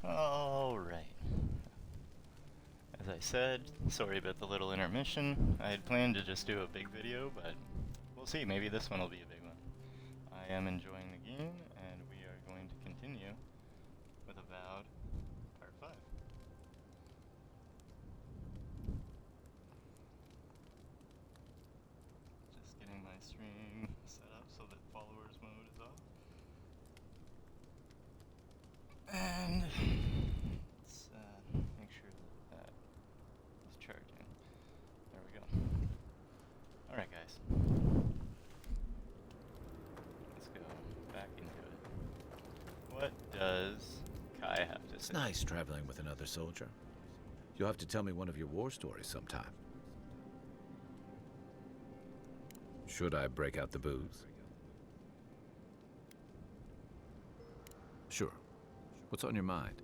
Alright. As I said, sorry about the little intermission. I had planned to just do a big video, but we'll see. Maybe this one will be a big one. I am enjoying the game, and we are going to continue with Avowed Part 5. Just getting my stream set up so that followers mode is off. And let's make sure that is charging. There we go. Alright guys. Let's go back into it. What does Kai have to say? It's nice traveling with another soldier. You'll have to tell me one of your war stories sometime. Should I break out the booze? Sure. What's on your mind?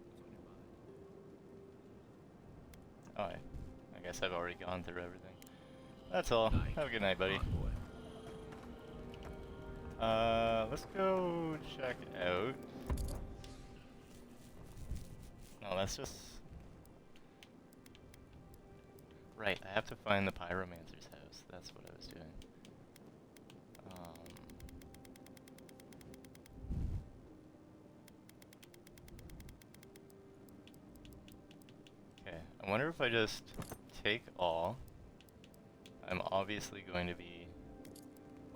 Oh, I guess I've already gone through everything. That's all. Have a good night, buddy. Let's go check it out. No, that's just... Right, I have to find the pyromancer's house. That's what I was doing. Okay, I wonder if I just take all. I'm obviously going to be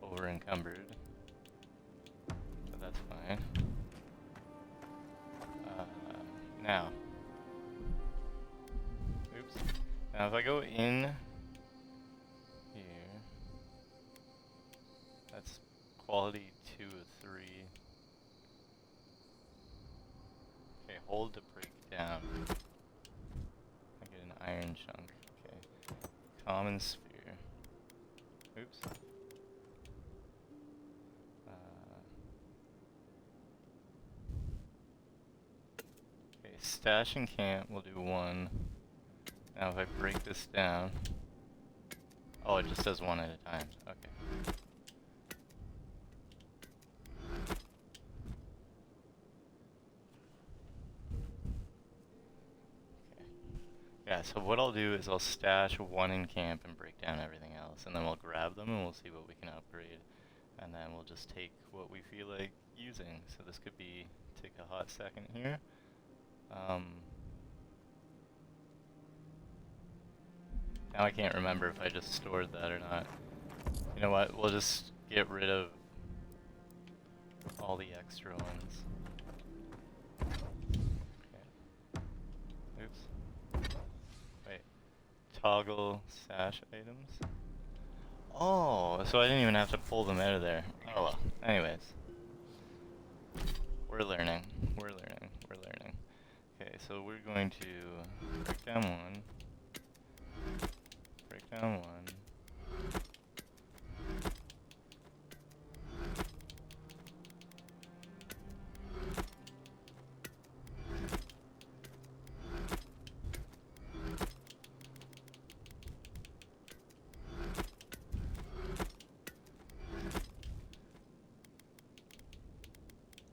over encumbered, but that's fine. Now, oops. Now if I go in here, that's quality 2 of 3. Okay, hold to break down. I get an iron chunk. Okay, common sphere. Oops. Okay, stash and camp will do 1. Now if I break this down... Oh, it just does 1 at a time. Okay. Yeah, so what I'll do is I'll stash 1 in camp and break down everything else, and then we'll grab them and we'll see what we can upgrade, and then we'll just take what we feel like using. So this could be, take a hot second here. Now I can't remember if I just stored that or not. You know what, we'll just get rid of all the extra ones. Oops. Wait. Toggle stash items? Oh, so I didn't even have to pull them out of there. Oh well. Anyways. We're learning. We're learning. We're learning. Okay, so we're going to break down 1. Break down 1.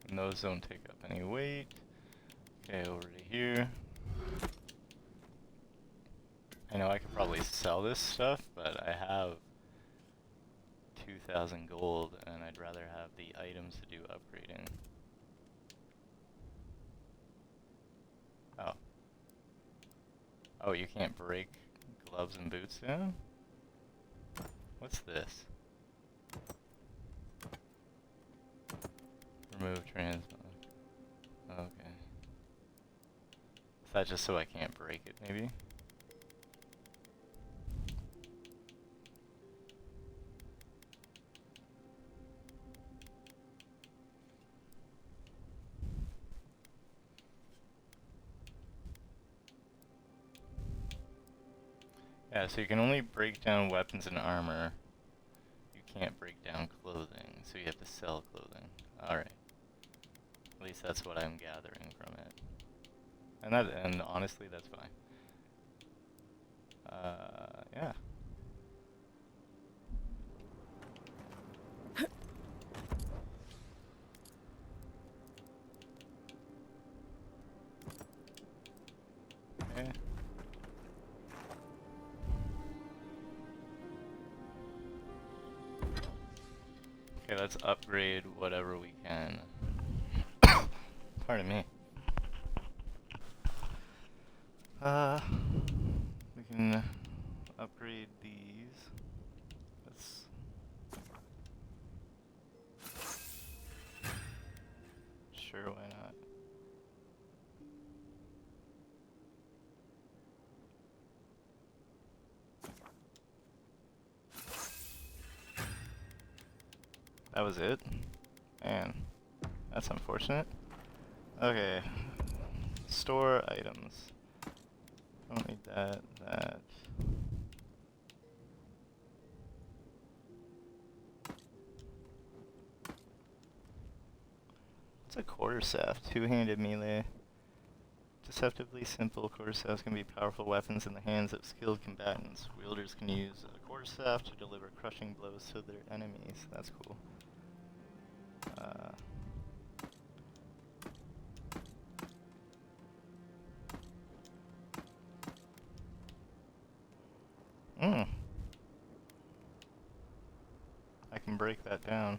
And those don't take up any weight. Okay, over to here. I know I could probably sell this stuff, but I have 2,000 gold, and I'd rather have the items to do upgrading. Oh. Oh, you can't break gloves and boots down? What's this? Remove transmog. Okay. Is that just so I can't break it, maybe? Yeah, so you can only break down weapons and armor. You can't break down clothing, so you have to sell clothing. Alright. At least that's what I'm gathering from it. And honestly, that's fine. Yeah. Okay. Okay, let's upgrade whatever we can. Pardon me. We can upgrade these. Let's. Sure, why not? That was it? Man, that's unfortunate. Okay. Store items. Don't need that, that. What's a quarterstaff? Two-handed melee. Deceptively simple, quarterstaffs can be powerful weapons in the hands of skilled combatants. Wielders can use a quarterstaff to deliver crushing blows to their enemies. That's cool. I can break that down.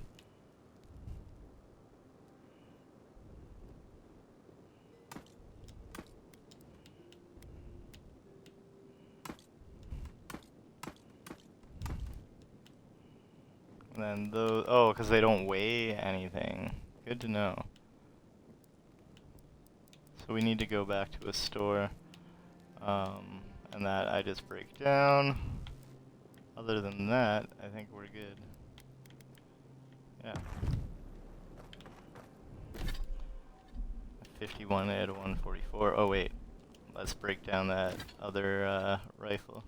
And then those, oh, because they don't weigh anything. Good to know. So we need to go back to a store. And that I just break down. Other than that, I think we're good. Yeah. 51 at 144. Oh wait, let's break down that other rifle.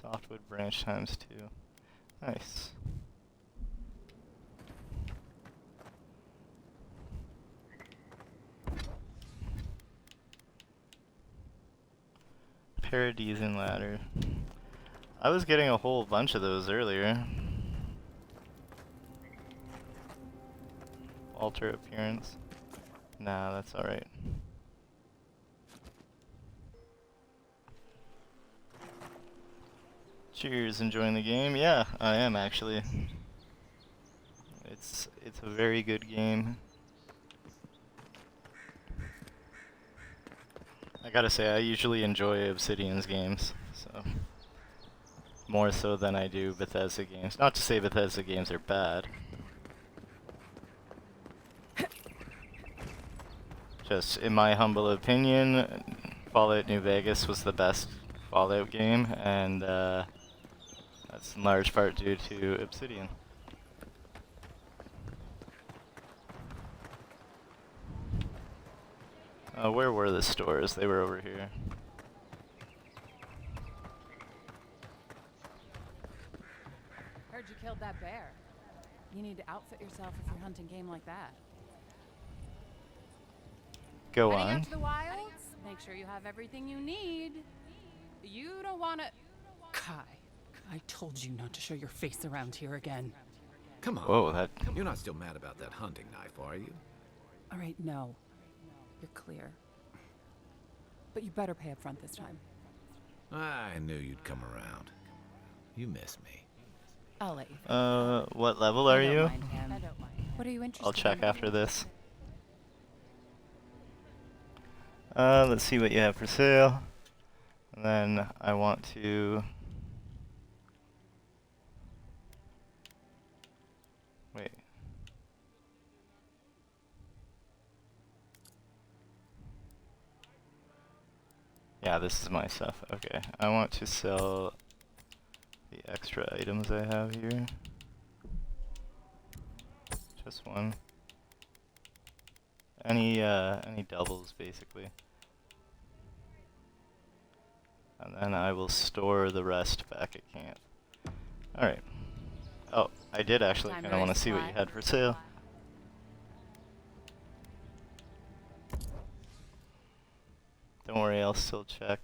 Softwood branch times 2. Nice. Paradisian ladder. I was getting a whole bunch of those earlier. Alter appearance. Nah, that's alright. Cheers, enjoying the game? Yeah, I am actually. It's a very good game. I gotta say, I usually enjoy Obsidian's games, so more so than I do Bethesda games. Not to say Bethesda games are bad. Just in my humble opinion, Fallout New Vegas was the best Fallout game, and that's in large part due to Obsidian. Where were the stores? They were over here. Heard you killed that bear. You need to outfit yourself if you're hunting game like that. Go Heading on. out to the wilds? Make sure you have everything you need. You don't want to... Kai, I told you not to show your face around here again. Come on. Whoa, that... You're not still mad about that hunting knife, are you? All right, no. You're clear. But you better pay up front this time. I knew you'd come around. You miss me. I'll let you. What level are you? I don't mind. What are you interested I'll check in? after this. Let's see what you have for sale. And then I want to... Wait. Yeah, this is my stuff. Okay. I want to sell the extra items I have here. Just one. Any doubles, basically. And then I will store the rest back at camp. Alright. Oh, I did actually kind of want to see what you had for sale. Don't worry, I'll still check.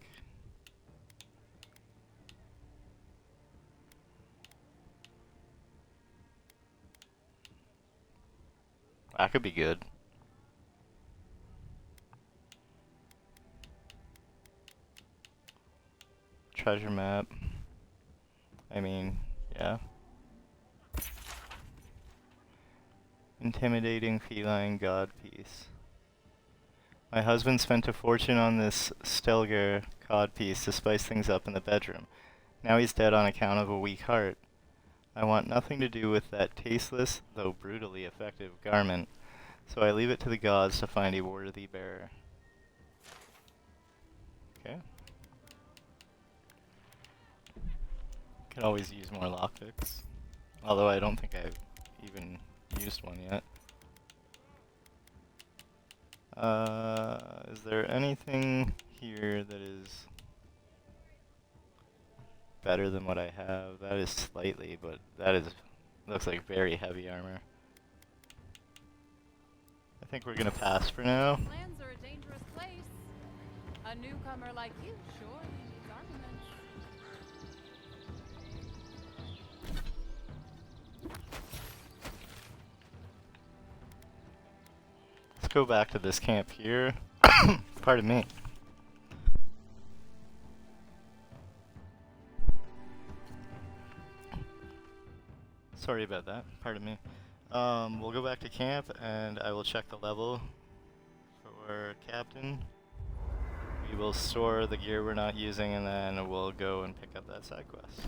That could be good. Treasure map. I mean, yeah. Intimidating feline god piece. My husband spent a fortune on this Stelgar cod piece to spice things up in the bedroom. Now he's dead on account of a weak heart. I want nothing to do with that tasteless, though brutally effective, garment, so I leave it to the gods to find a worthy bearer. Okay. Could always use more lockpicks. Although I don't think I've even used one yet. Is there anything here that is better than what I have? That is slightly, but that is looks like very heavy armor. I think we're gonna pass for now. Lands are a dangerous place. A newcomer like you sure needs armaments. Let's go back to this camp here. Pardon me. Sorry about that. Pardon me. We'll go back to camp and I will check the level for Captain. We will store the gear we're not using and then we'll go and pick up that side quest.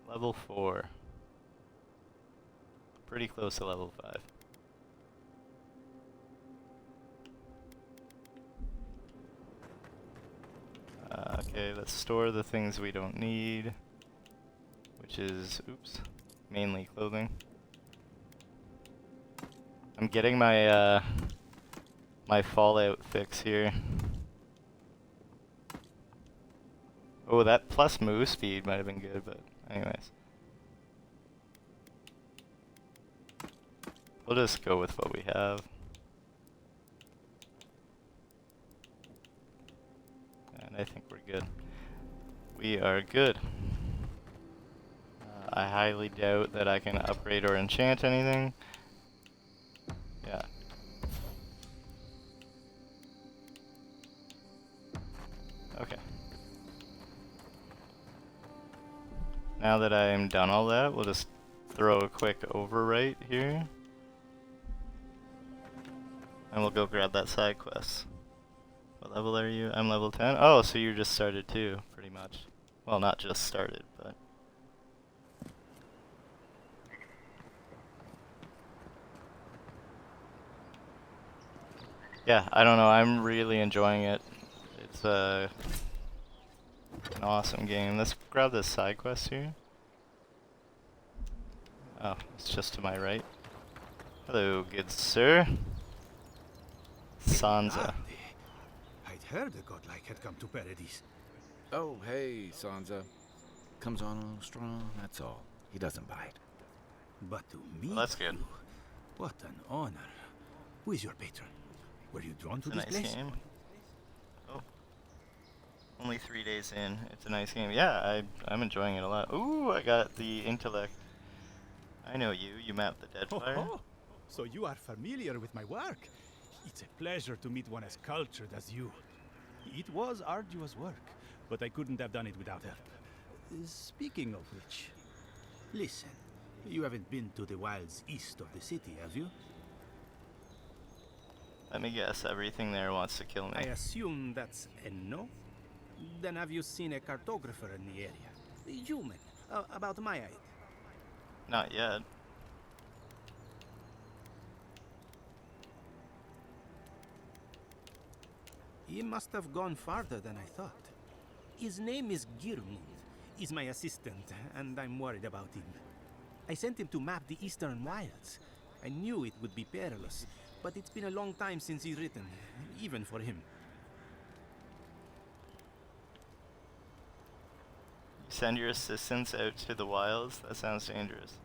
Level 4. Pretty close to level 5. Okay, let's store the things we don't need, which is, oops, mainly clothing. I'm getting my my Fallout fix here. Oh, that plus move speed might have been good, but anyways. We'll just go with what we have. And I think we're good. We are good. I highly doubt that I can upgrade or enchant anything. Yeah. Okay. Now that I'm done all that, we'll just throw a quick overwrite here. And we'll go grab that side quest. What level are you? I'm level 10. Oh, so you just started too, pretty much. Well, not just started, but... Yeah, I don't know, I'm really enjoying it. It's an awesome game. Let's grab this side quest here. Oh, it's just to my right. Hello, good sir. Sansa. I'd heard a godlike had come to Paradise. Oh, hey, Sansa. Comes on a little strong, that's all. He doesn't bite. But to meet Well, that's good. you, what an honor. Who is your patron? Were you drawn to It's a this nice place? game. Oh. Only 3 days in. It's a nice game. Yeah, I'm enjoying it a lot. Ooh, I got the intellect. I know you. You mapped the Deadfire. Oh, so you are familiar with my work. It's a pleasure to meet one as cultured as you. It was arduous work, but I couldn't have done it without help. Speaking of which, listen, you haven't been to the wilds east of the city, have you? Let me guess. Everything there wants to kill me. I assume that's a no? Then have you seen a cartographer in the area? A human, about my height. Not yet. He must have gone farther than I thought. His name is Girmund. He's my assistant, and I'm worried about him. I sent him to map the eastern wilds. I knew it would be perilous, but it's been a long time since he's written, even for him. Send your assistants out to the wilds? That sounds dangerous.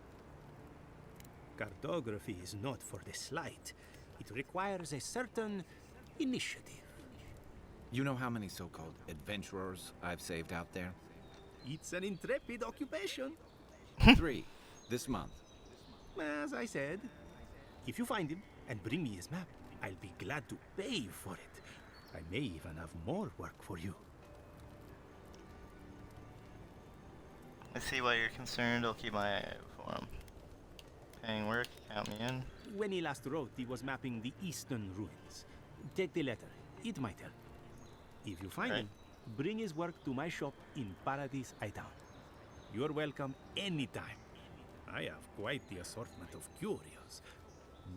Cartography is not for the slight. It requires a certain initiative. You know how many so-called adventurers I've saved out there? It's an intrepid occupation. 3. This month. As I said, if you find him and bring me his map, I'll be glad to pay you for it. I may even have more work for you. I see why you're concerned. I'll keep my eye out for him. Paying work, count me in. When he last wrote, he was mapping the eastern ruins. Take the letter. It might help. If you find Right. him, bring his work to my shop in Paradise Island. You're welcome anytime. I have quite the assortment of curios.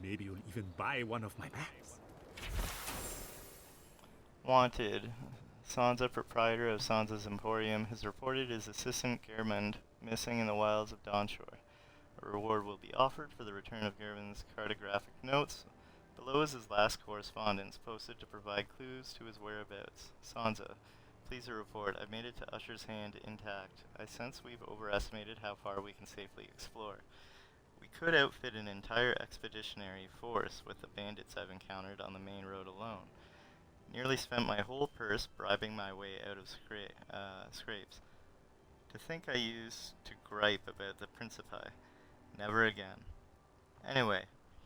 Maybe you'll even buy one of my maps. Wanted. Sansa, proprietor of Sansa's Emporium, has reported his assistant Germund missing in the wilds of Dawnshore. A reward will be offered for the return of Germund's cartographic notes. Below is his last correspondence, posted to provide clues to his whereabouts. Sansa, please report. I've made it to Usher's Hand intact. I sense we've overestimated how far we can safely explore. We could outfit an entire expeditionary force with the bandits I've encountered on the main road alone. Nearly spent my whole purse bribing my way out of scrapes. To think I used to gripe about the Principi. Never again. Anyway,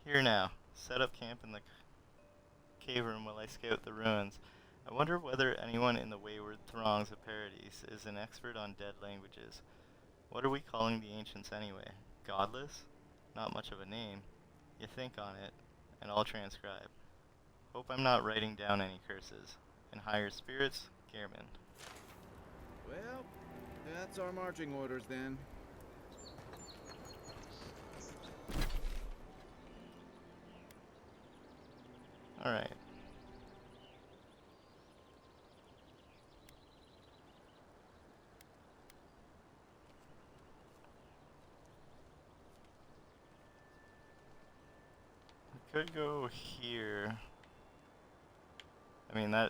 here now. Set up camp in the cave room while I scout the ruins. I wonder whether anyone in the wayward throngs of Paradise is an expert on dead languages. What are we calling the ancients anyway? Godless? Not much of a name. You think on it, and I'll transcribe. Hope I'm not writing down any curses. In higher spirits, Gehrman. Well, that's our marching orders then. Alright. We could go here. I mean,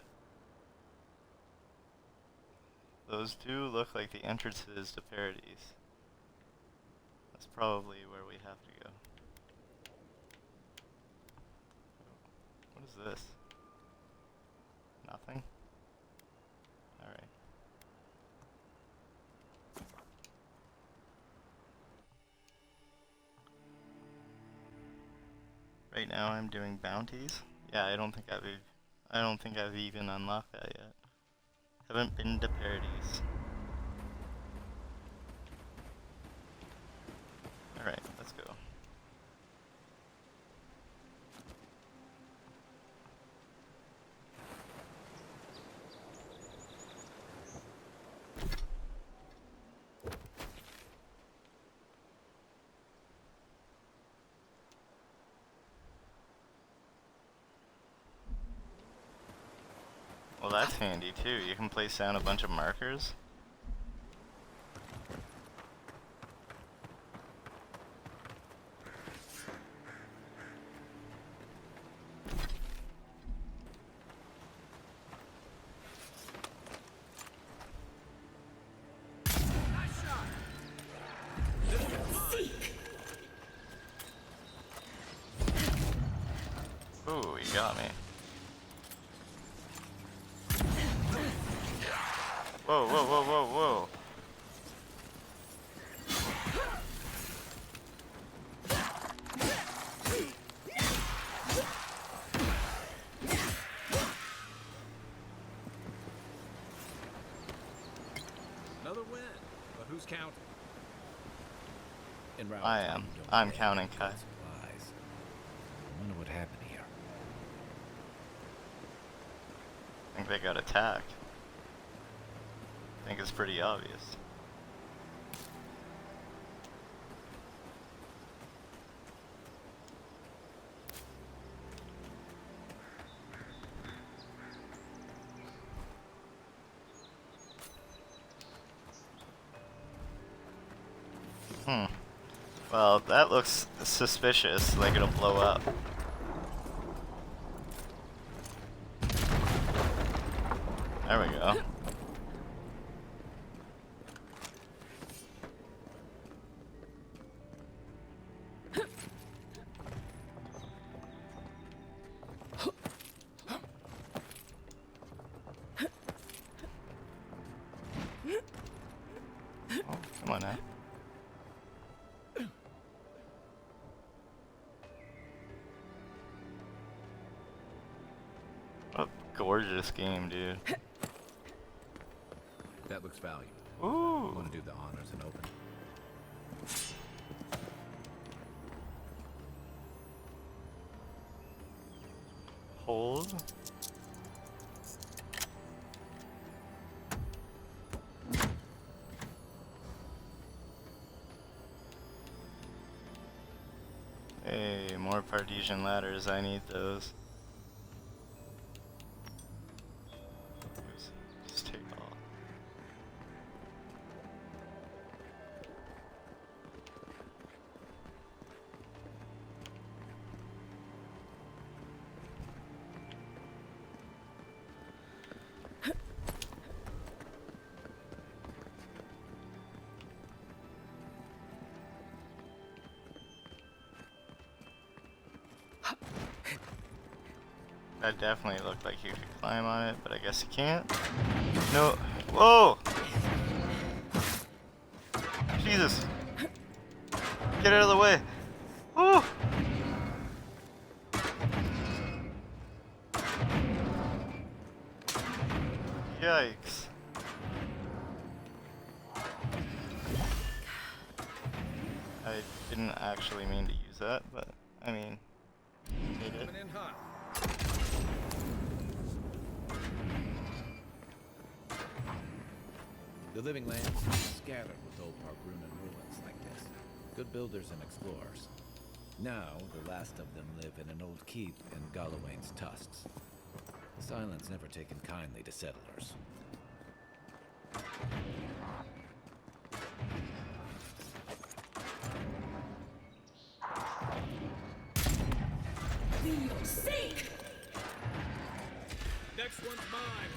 those do look like the entrances to Paradise. That's probably where we have to go. What is this? Nothing? Alright. Right now I'm doing bounties. Yeah, I don't think I've even unlocked that yet. Haven't been to Paradise. Alright, let's go. Well, that's handy too. You can place down a bunch of markers. Ooh, you got me. Whoa, whoa, whoa, whoa, whoa. Another win. But who's counting? In route I am. I'm counting, Kai. Supplies. I wonder what happened here. I think they got attacked. I think it's pretty obvious. Well, that looks suspicious, like it'll blow up. There we go. Oh, come on now. gorgeous game, dude. That looks valuable. Ooh. Want to do the honors and open? Hold. Hey, more Partisan ladders. I need those. Oops, just take all. That definitely looked like you could climb on it, but I guess you can't. No. Whoa! Jesus! Get out of the way! Woo! Yikes. I didn't actually mean to use that, but I mean, it did. Coming in hot. The living lands scattered with old Pargrunan ruins like this. Good builders and explorers. Now, the last of them live in an old keep in Gallowayne's tusks. Silence never taken kindly to settlers. Next one's mine.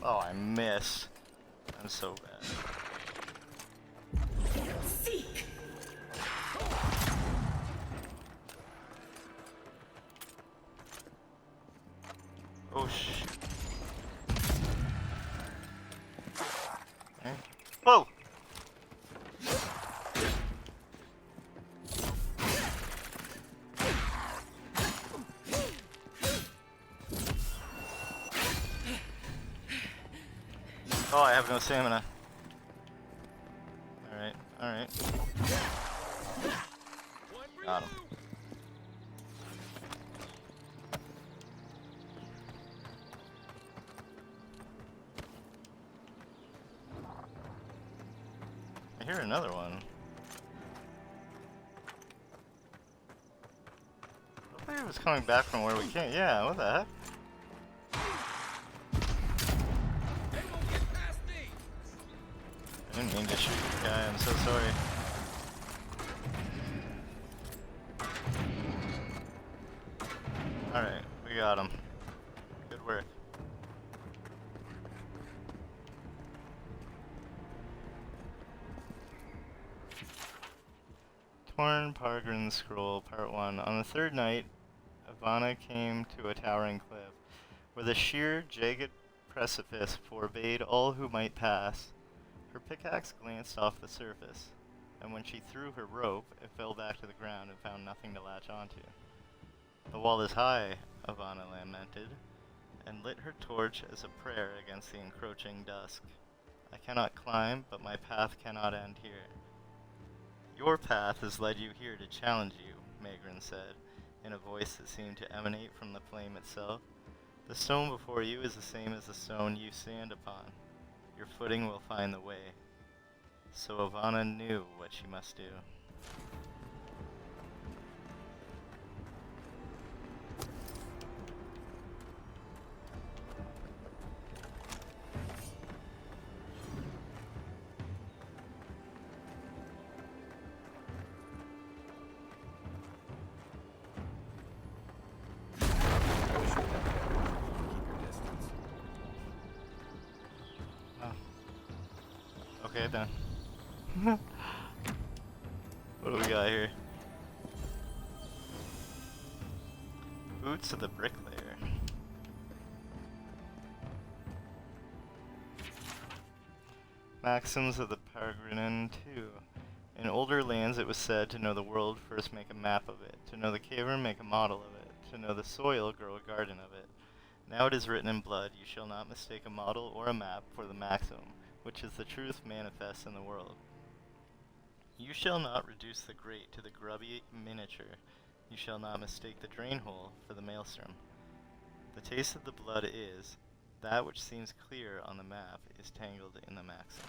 Oh, I missed. I'm so bad. Oh shit. Okay. Whoa! Oh, I have no stamina. Alright, alright. Got him. I hear another one. I thought it was coming back from where we came. Yeah, what the heck? I didn't mean to shoot the guy, I'm so sorry. Alright, we got him. Good work. Torn Pargrin Scroll, Part 1. On the third night, Ivana came to a towering cliff, where the sheer, jagged precipice forbade all who might pass. Her pickaxe glanced off the surface, and when she threw her rope, it fell back to the ground and found nothing to latch onto. The wall is high, Ivana lamented, and lit her torch as a prayer against the encroaching dusk. I cannot climb, but my path cannot end here. Your path has led you here to challenge you, Magrin said, in a voice that seemed to emanate from the flame itself. The stone before you is the same as the stone you stand upon. Your footing will find the way. So Ivana knew what she must do. Okay then. What do we got here? Boots of the Bricklayer. Maxims of the Peregrine 2. In older lands it was said, to know the world, first make a map of it. To know the cavern, make a model of it. To know the soil, grow a garden of it. Now it is written in blood, you shall not mistake a model or a map for the maxim, which is the truth manifest in the world. You shall not reduce the great to the grubby miniature. You shall not mistake the drain hole for the maelstrom. The taste of the blood is, that which seems clear on the map is tangled in the maxim.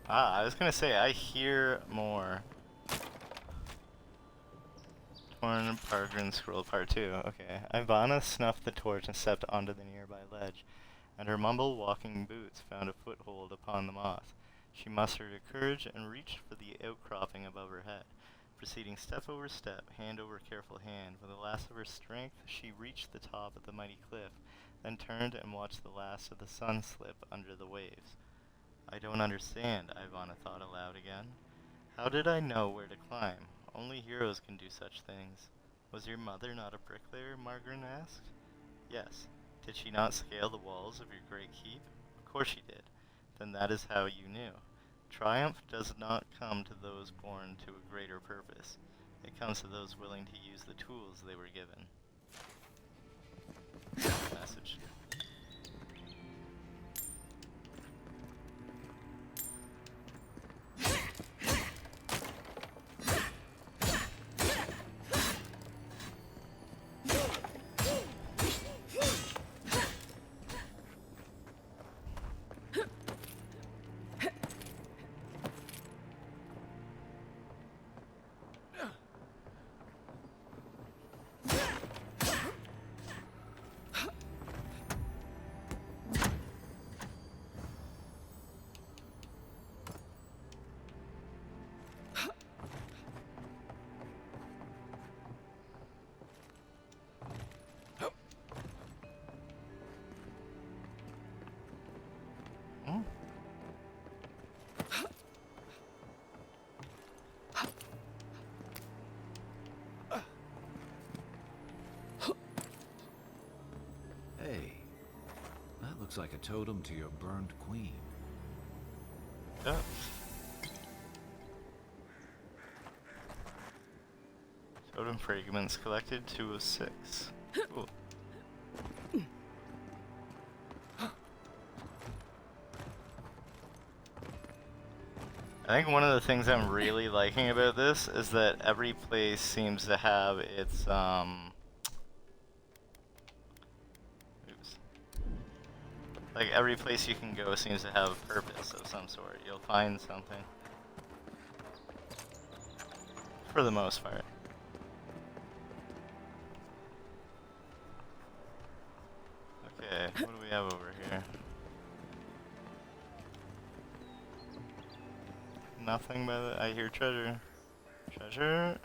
I was gonna say, I hear more. Torn Pargrin Scroll Part 2. Okay. Ivana snuffed the torch and stepped onto the nearby ledge, and her mumble walking boots found a foothold upon the moss. She mustered her courage and reached for the outcropping above her head. Proceeding step over step, hand over careful hand, with the last of her strength, she reached the top of the mighty cliff, then turned and watched the last of the sun slip under the waves. I don't understand, Ivana thought aloud again. How did I know where to climb? Only heroes can do such things. Was your mother not a bricklayer? Margaret asked. Yes. Did she not scale the walls of your great keep? Of course she did. Then that is how you knew. Triumph does not come to those born to a greater purpose. It comes to those willing to use the tools they were given. Message. Hey, that looks like a totem to your burned queen. Yeah. Totem fragments collected 206. Cool. I think one of the things I'm really liking about this is that every place seems to have its like every place you can go seems to have a purpose of some sort. You'll find something. For the most part. Okay, what do we have over here? Nothing by the... I hear treasure. Treasure?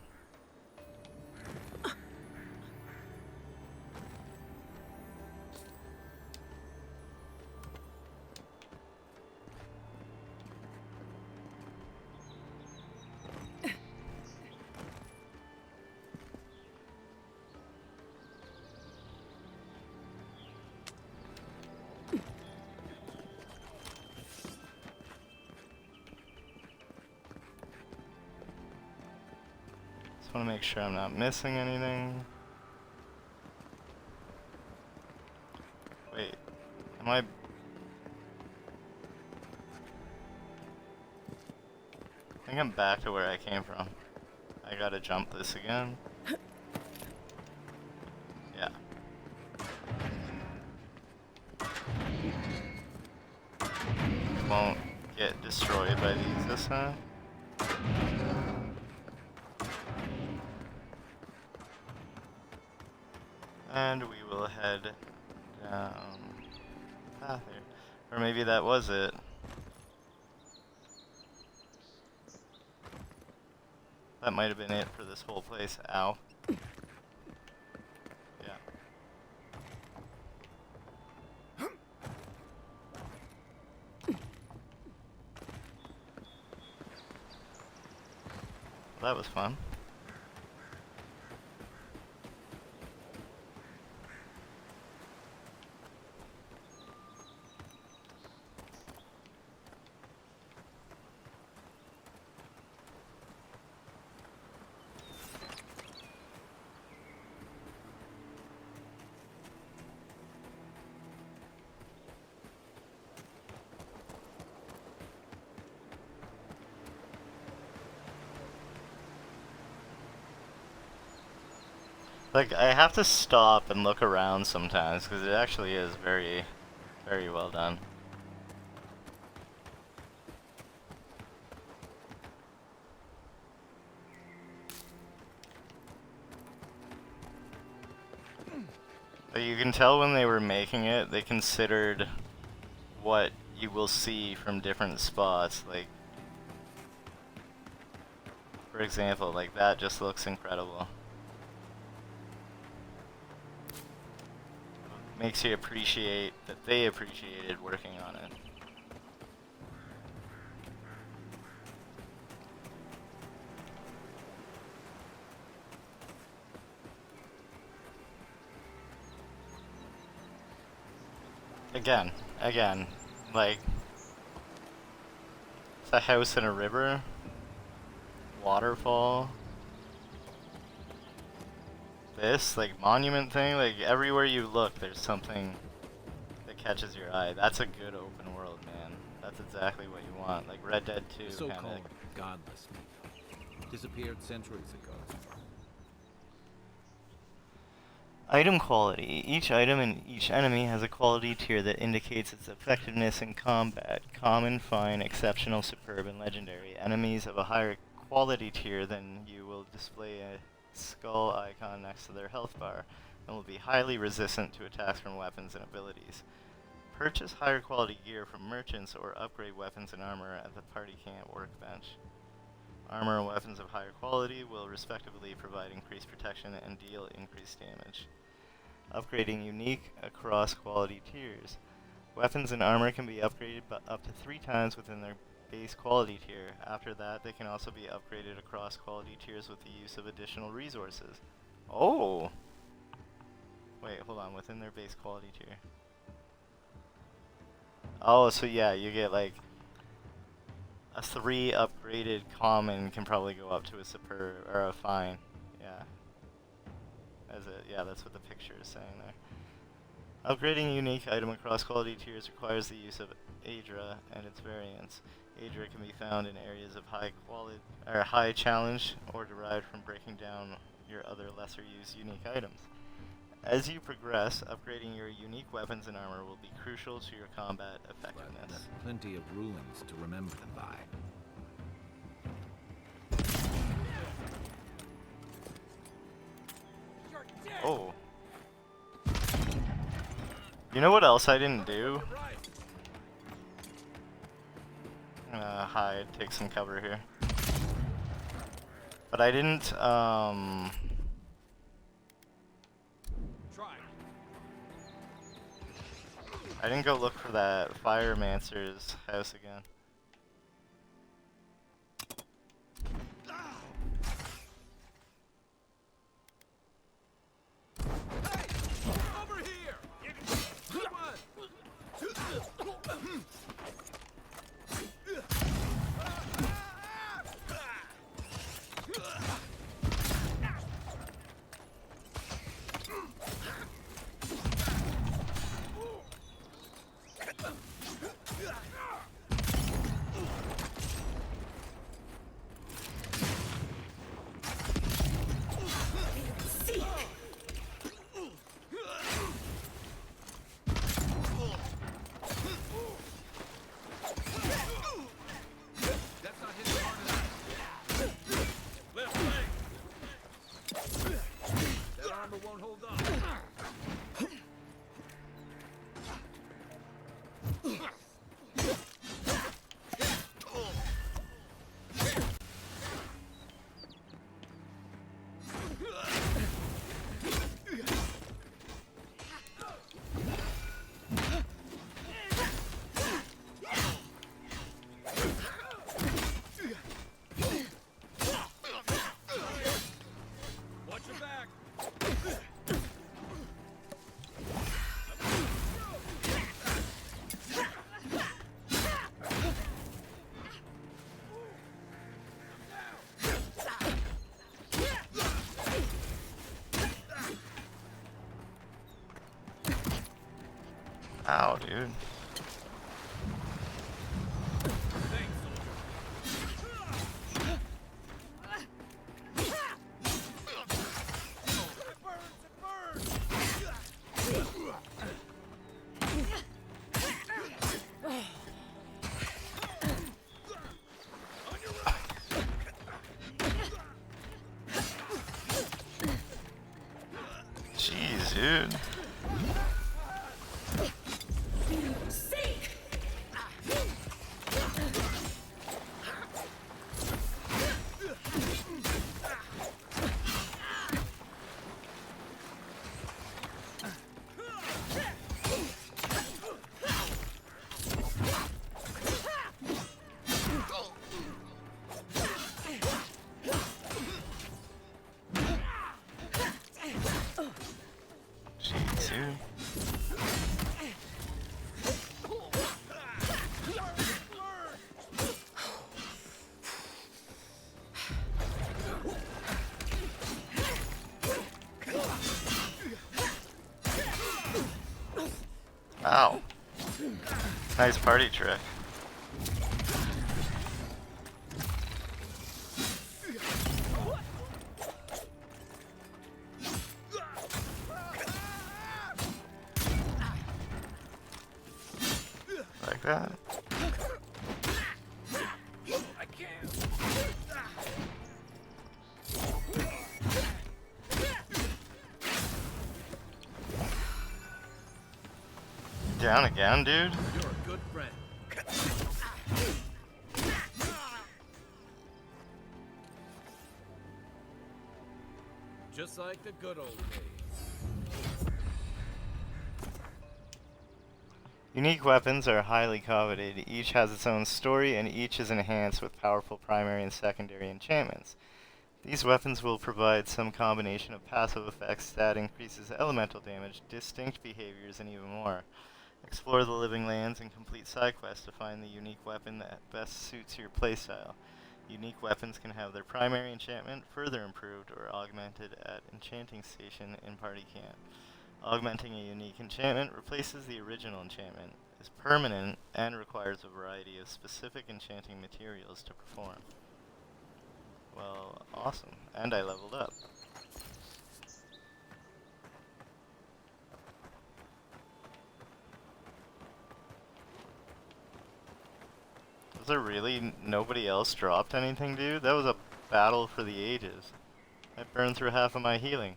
Just want to make sure I'm not missing anything. Wait, am I... I think I'm back to where I came from. I gotta jump this again. Yeah. Won't get destroyed by these this time. And we will head down the path here. Or maybe that was it. That might have been it for this whole place. Ow. Yeah. That was fun. Like, I have to stop and look around sometimes, because it actually is very, very well done. But you can tell when they were making it, they considered what you will see from different spots. Like, for example, like that just looks incredible. Makes you appreciate that they appreciated working on it. Again, like, it's a house in a river, waterfall, this, like, monument thing, like, everywhere you look, there's something that catches your eye. That's a good open world, man. That's exactly what you want. Like Red Dead 2, The kind so-called of. godless people disappeared centuries ago. Item quality. Each item and each enemy has a quality tier that indicates its effectiveness in combat. Common, fine, exceptional, superb, and legendary. Enemies of a higher quality tier than you will display a skull icon next to their health bar and will be highly resistant to attacks from weapons and abilities. Purchase higher quality gear from merchants or upgrade weapons and armor at the party camp workbench. Armor and weapons of higher quality will respectively provide increased protection and deal increased damage. Upgrading unique across quality tiers. Weapons and armor can be upgraded up to 3 times within their base quality tier. After that, they can also be upgraded across quality tiers with the use of additional resources. Oh! Wait, hold on, within their base quality tier. Oh, so yeah, you get like a 3 upgraded common can probably go up to a superb or a fine. Yeah. Yeah, that's what the picture is saying there. Upgrading a unique item across quality tiers requires the use of Adra and its variants. Adra can be found in areas of high quality or high challenge or derived from breaking down your other lesser used unique items. As you progress, upgrading your unique weapons and armor will be crucial to your combat But effectiveness. left plenty of ruins to remember them by. Oh. You know what else I didn't do? Hide, take some cover here. But I didn't, I didn't go look for that Firemancer's house again. Ow, dude. Jeez, dude. Jeez, dude. Ow. Nice party trick. Like that. I can't. Down again, dude? You're a good friend. Just like the good old days. Unique weapons are highly coveted. Each has its own story, and each is enhanced with powerful primary and secondary enchantments. These weapons will provide some combination of passive effects that increases elemental damage, distinct behaviors, and even more. Explore the living lands and complete side quests to find the unique weapon that best suits your playstyle. Unique weapons can have their primary enchantment further improved or augmented at Enchanting Station in Party Camp. Augmenting a unique enchantment replaces the original enchantment, is permanent, and requires a variety of specific enchanting materials to perform. Well, awesome. And I leveled up. Was there really nobody else dropped anything, dude? That was a battle for the ages. I burned through half of my healing.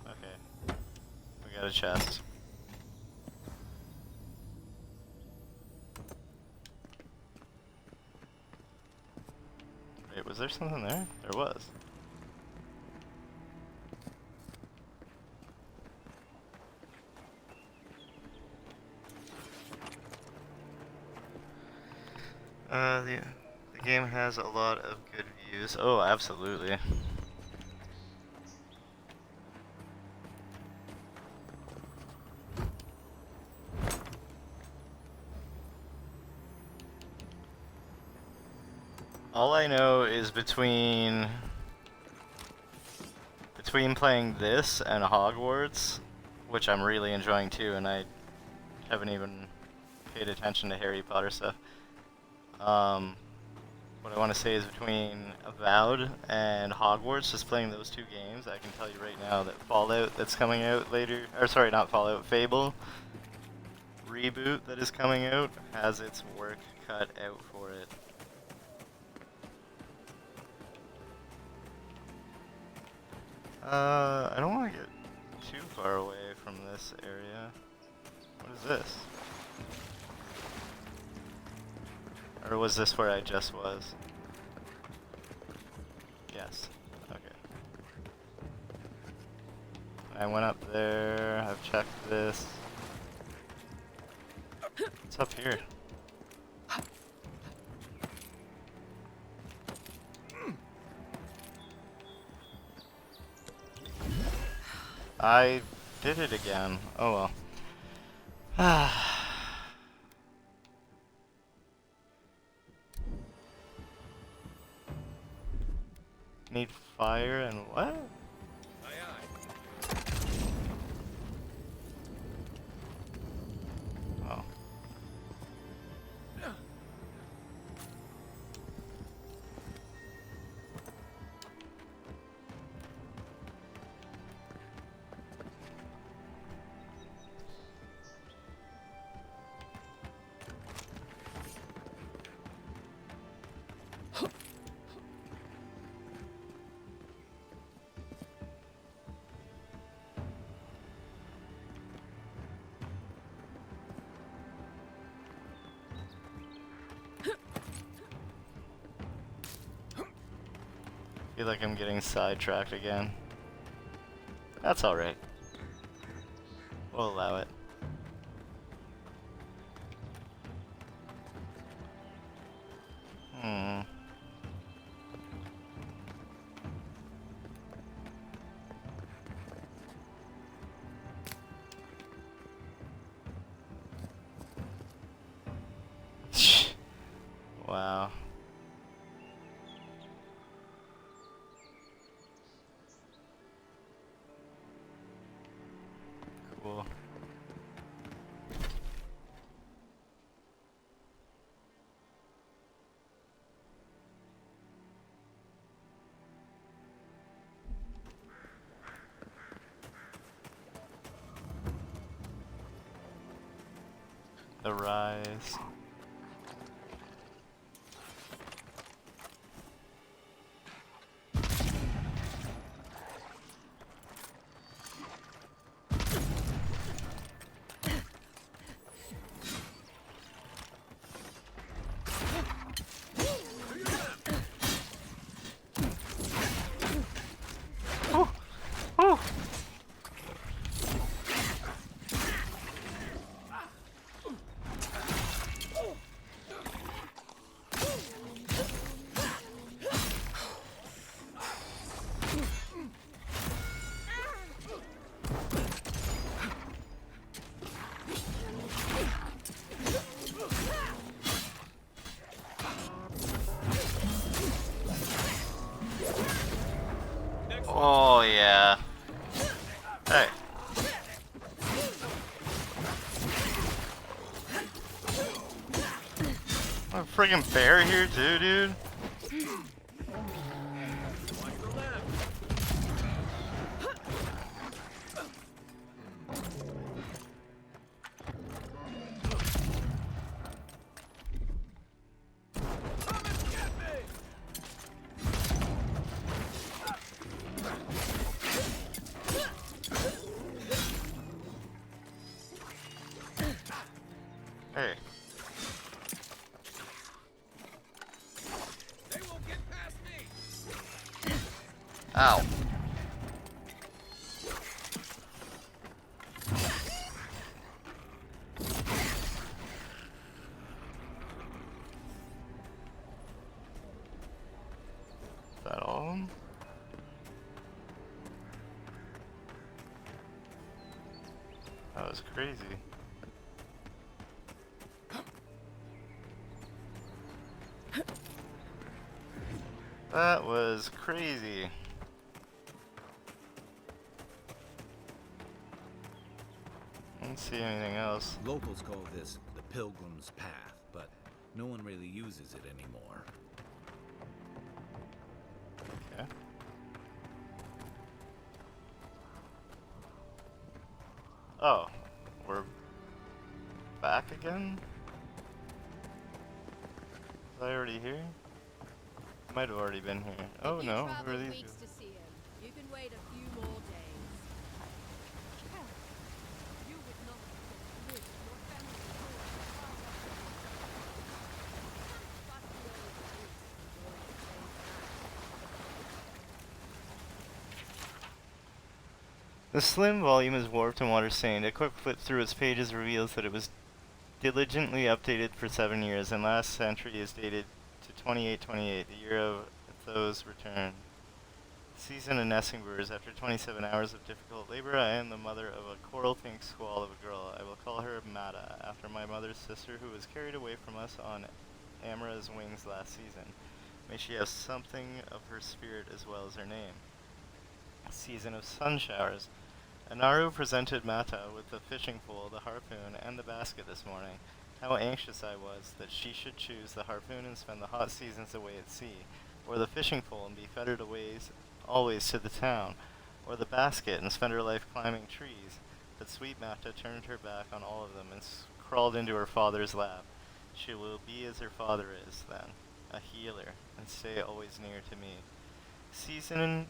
Okay. We got a chest. Wait, was there something there? There was. The game has a lot of good views. Oh, absolutely. All I know is between playing this and Hogwarts, which I'm really enjoying too, and I haven't even paid attention to Harry Potter stuff. What I want to say is between Avowed and Hogwarts, just playing those two games, I can tell you right now that Fallout that's coming out later, or sorry, not Fallout, Fable reboot that is coming out has its work cut out for it. I don't want to get too far away from this area. What is this? Or was this where I just was? Yes. Okay. I went up there, I've checked this. What's up here? I did it again. Oh well. Need fire and what? Aye, aye. feel like I'm getting sidetracked again. That's alright. We'll allow it. Hmm. Wow. Cool. The rise. Oh, oh. Oh yeah. Hey. A friggin' bear here too, dude. Hey. They won't get past me. Ow. Is that all of them? That was crazy. That was crazy. I don't see anything else. Locals call this the Pilgrim's Path, but no one really uses it anymore. Okay. Oh, we're back again? Was I already here? Might have already been here. Oh no, who are these? Weeks to see him. You can wait a few more days. You would not live your family The slim volume is warped and water-stained. A quick flip through its pages reveals that it was diligently updated for 7 years, and last entry is dated to 2828, the year of Tho's return. Season of nesting birds. After 27 hours of difficult labor, I am the mother of a coral-pink squall of a girl. I will call her Mata, after my mother's sister, who was carried away from us on Amra's wings last season. May she have something of her spirit as well as her name. Season of sun showers. Anaru presented Mata with the fishing pole, the harpoon, and the basket this morning. How anxious I was that she should choose the harpoon and spend the hot seasons away at sea, or the fishing pole and be fettered always to the town, or the basket and spend her life climbing trees. But sweet Mata turned her back on all of them and crawled into her father's lap. She will be as her father is, then, a healer, and stay always near to me. Season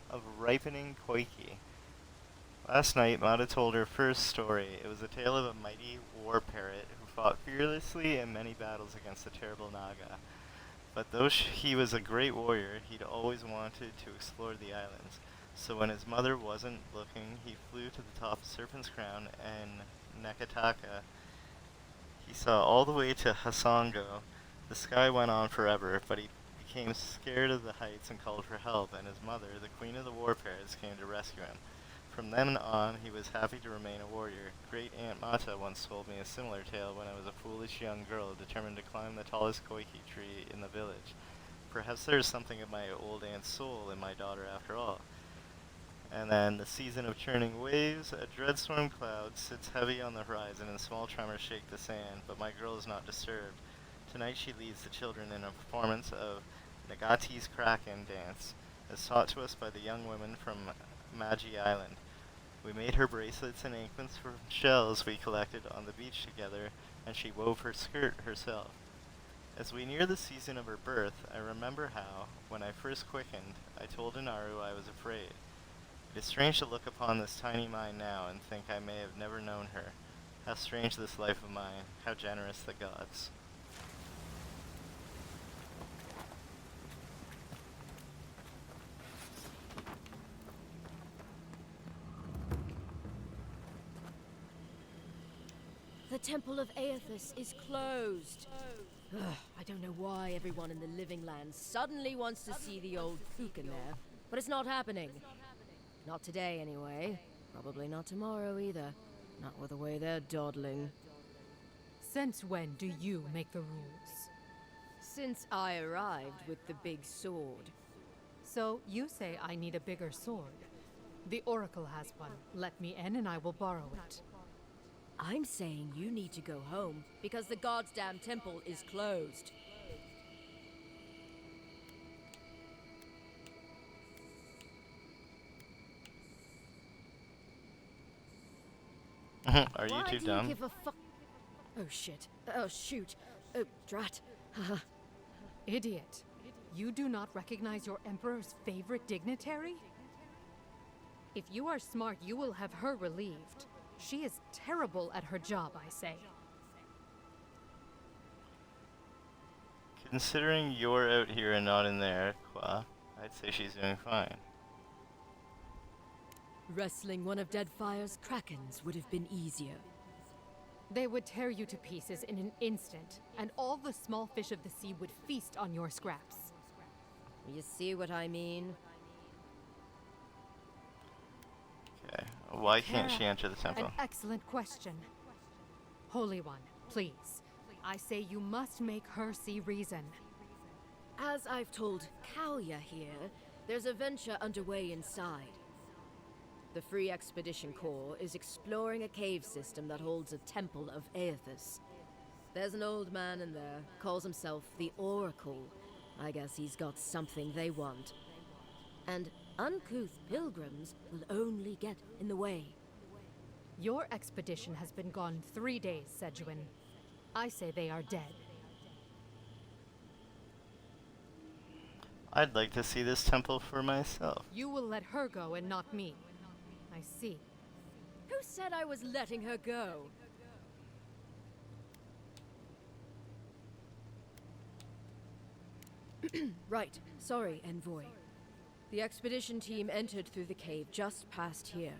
of ripening koiki. Last night, Mata told her first story. It was a tale of a mighty war parrot who fought fearlessly in many battles against the terrible Naga. But though he was a great warrior, he'd always wanted to explore the islands. So when his mother wasn't looking, he flew to the top of Serpent's Crown and Nekataka. He saw all the way to Hasongo. The sky went on forever, but he became scared of the heights and called for help, and his mother, the queen of the war parrots, came to rescue him. From then on, he was happy to remain a warrior. Great Aunt Mata once told me a similar tale when I was a foolish young girl determined to climb the tallest koiki tree in the village. Perhaps there is something of my old aunt's soul in my daughter after all. And then the season of churning waves, a dread storm cloud sits heavy on the horizon and small tremors shake the sand, but my girl is not disturbed. Tonight she leads the children in a performance of Nagati's Kraken dance, as taught to us by the young women from Magi Island. We made her bracelets and anklets from shells we collected on the beach together, and she wove her skirt herself. As we near the season of her birth, I remember how, when I first quickened, I told Inaru I was afraid. It is strange to look upon this tiny mind now and think I may have never known her. How strange this life of mine, how generous the gods. The Temple of Aethys is closed. Ugh, I don't know why everyone in the Living Land suddenly wants to see the old kook in there, but it's not happening. Not today, anyway. Probably not tomorrow either. Not with the way they're dawdling. Since when do you make the rules? Since I arrived with the big sword. So you say I need a bigger sword. The Oracle has one. Let me in and I will borrow it. I'm saying you need to go home because the goddamn temple is closed. Are you Why too do dumb? you give a fuck? Oh shit. Oh shoot. Oh drat. Haha. Idiot. You do not recognize your Emperor's favorite dignitary? If you are smart, you will have her relieved. She is terrible at her job, I say. Considering you're out here and not in there, Qua, I'd say she's doing fine. Wrestling one of Deadfire's krakens would have been easier. They would tear you to pieces in an instant, and all the small fish of the sea would feast on your scraps. You see what I mean? Okay, why can't she Kara, enter the temple? An excellent question. Holy One, please. I say you must make her see reason. As I've told Kalia here, there's a venture underway inside. The Free Expedition Corps is exploring a cave system that holds a temple of Aethys. There's an old man in there, calls himself the Oracle. I guess he's got something they want. And uncouth pilgrims will only get in the way. Your expedition has been gone 3 days, Sejuan. I say they are dead. I'd like to see this temple for myself. You will let her go and not me. I see. Who said I was letting her go? Right. Sorry, Envoy. The expedition team entered through the cave just past here.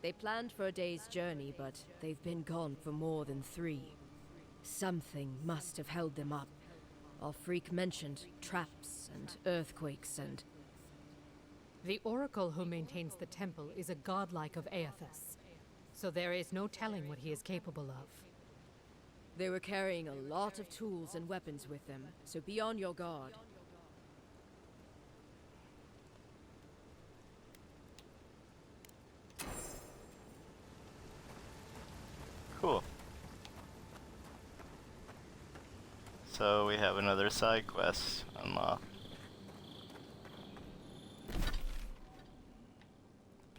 They planned for a day's journey, but they've been gone for more than 3. Something must have held them up. Our freak mentioned traps and earthquakes and... The Oracle who maintains the temple is a godlike of Aethys, so there is no telling what he is capable of. They were carrying a lot of tools and weapons with them, so be on your guard. Cool. So we have another side quest unlocked.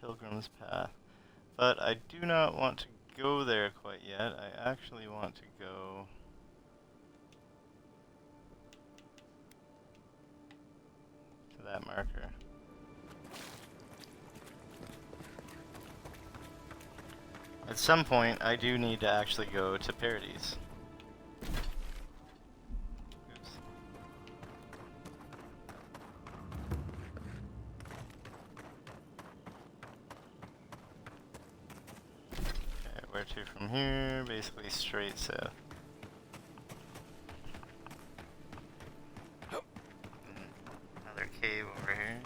Pilgrim's Path. But I do not want to go there quite yet. I actually want to go... to that marker. At some point, I do need to actually go to Paradise. Oops. to from here? Basically straight south. Another cave over here.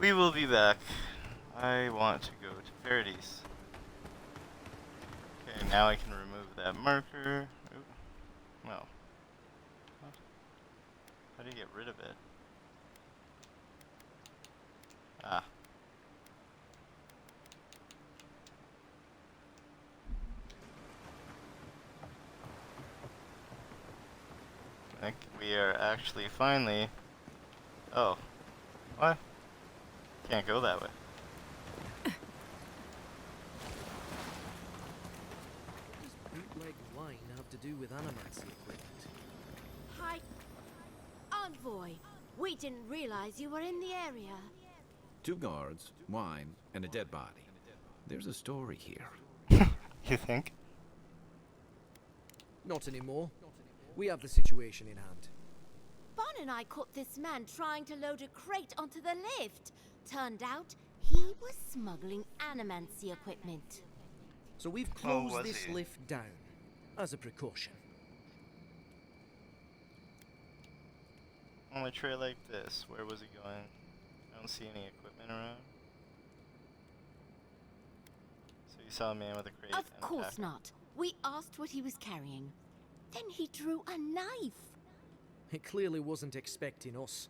We will be back. I want to go to Paradise. Okay, now I can remove that marker. Oop. No. What? How do you get rid of it? Ah. I think we are actually finally... Oh. What? Can't go that way. What does bootleg wine have to do with animancy equipment? Hi, Envoy. We didn't realize you were in the area. 2 guards, wine, and a dead body. There's a story here. You think? Not anymore. We have the situation in hand. Bon and I caught this man trying to load a crate onto the lift. Turned out he was smuggling animancy equipment. So we've Oh, closed was this he? lift down, as a precaution. On a trail like this, where was he going? I don't see any equipment around. So you saw a man with a crate. Of and a course pack. not. We asked what he was carrying. Then he drew a knife. It clearly wasn't expecting us.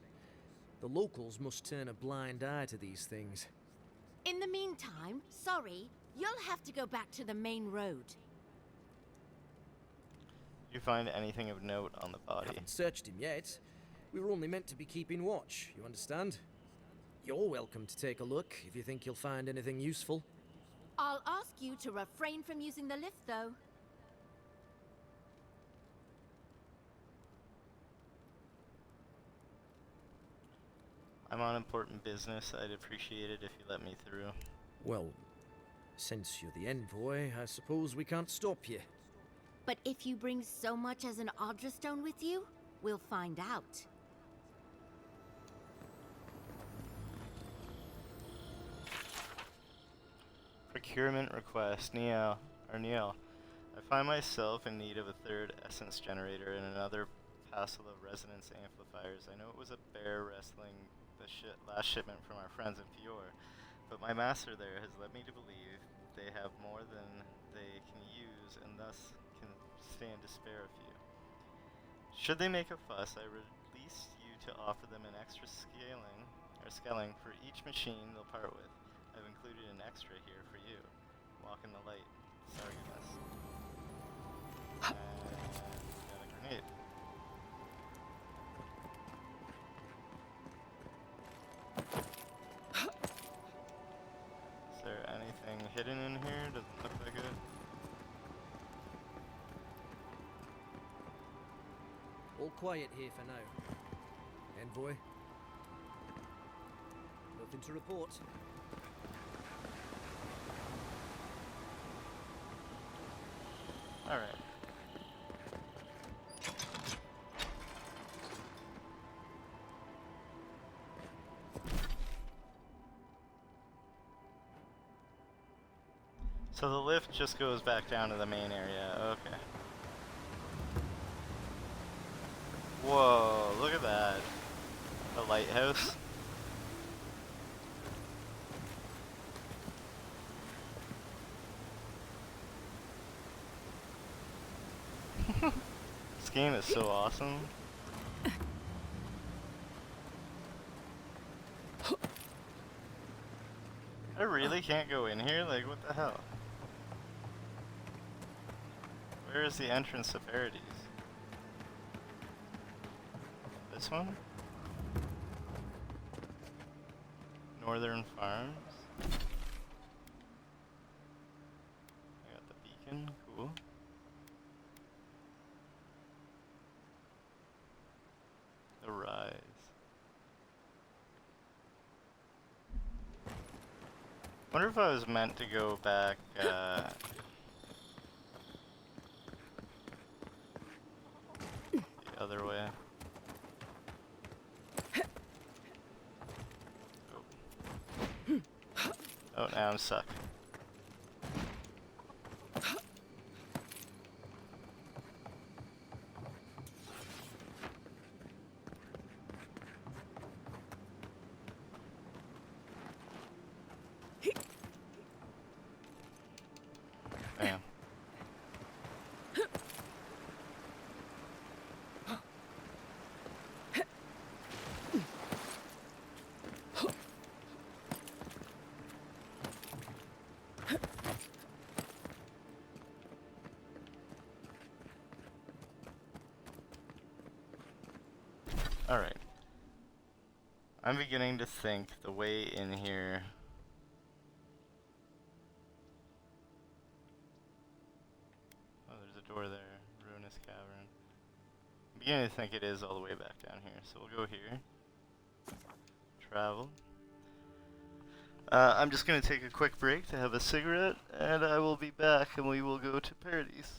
The locals must turn a blind eye to these things. In the meantime, sorry, you'll have to go back to the main road. Did you find anything of note on the body? Haven't searched him yet. We were only meant to be keeping watch, you understand? You're welcome to take a look if you think you'll find anything useful. I'll ask you to refrain from using the lift, though. I'm on important business. I'd appreciate it if you let me through. Well, since you're the envoy, I suppose we can't stop you. But if you bring so much as an Audra stone with you, we'll find out. Procurement request, Neil. I find myself in need of a 3rd essence generator and another parcel of resonance amplifiers. I know it was a bear wrestling the last shipment from our friends in Fior, but my master there has led me to believe they have more than they can use and thus can stand to spare a few. Should they make a fuss, I release you to offer them an extra scaling for each machine they'll part with. I've included an extra here for you. Walk in the light. Sarginus. And got a grenade. Is there anything hidden in here? Doesn't look like it. All quiet here for now. Envoy? Nothing to report. Alright. So the lift just goes back down to the main area. Okay. Whoa, look at that. A lighthouse. This game is so awesome. I really can't go in here? Like, what the hell? Where is the entrance to Paradise? This one? Northern Farms? I got the beacon, cool. The Rise. Wonder if I was meant to go back, the other way. Oh, now I'm stuck. I'm beginning to think the way in here. Oh, there's a door there. Ruinous cavern. I'm beginning to think it is all the way back down here. So we'll go here. Travel. I'm just going to take a quick break to have a cigarette, and I will be back, and we will go to Paradise.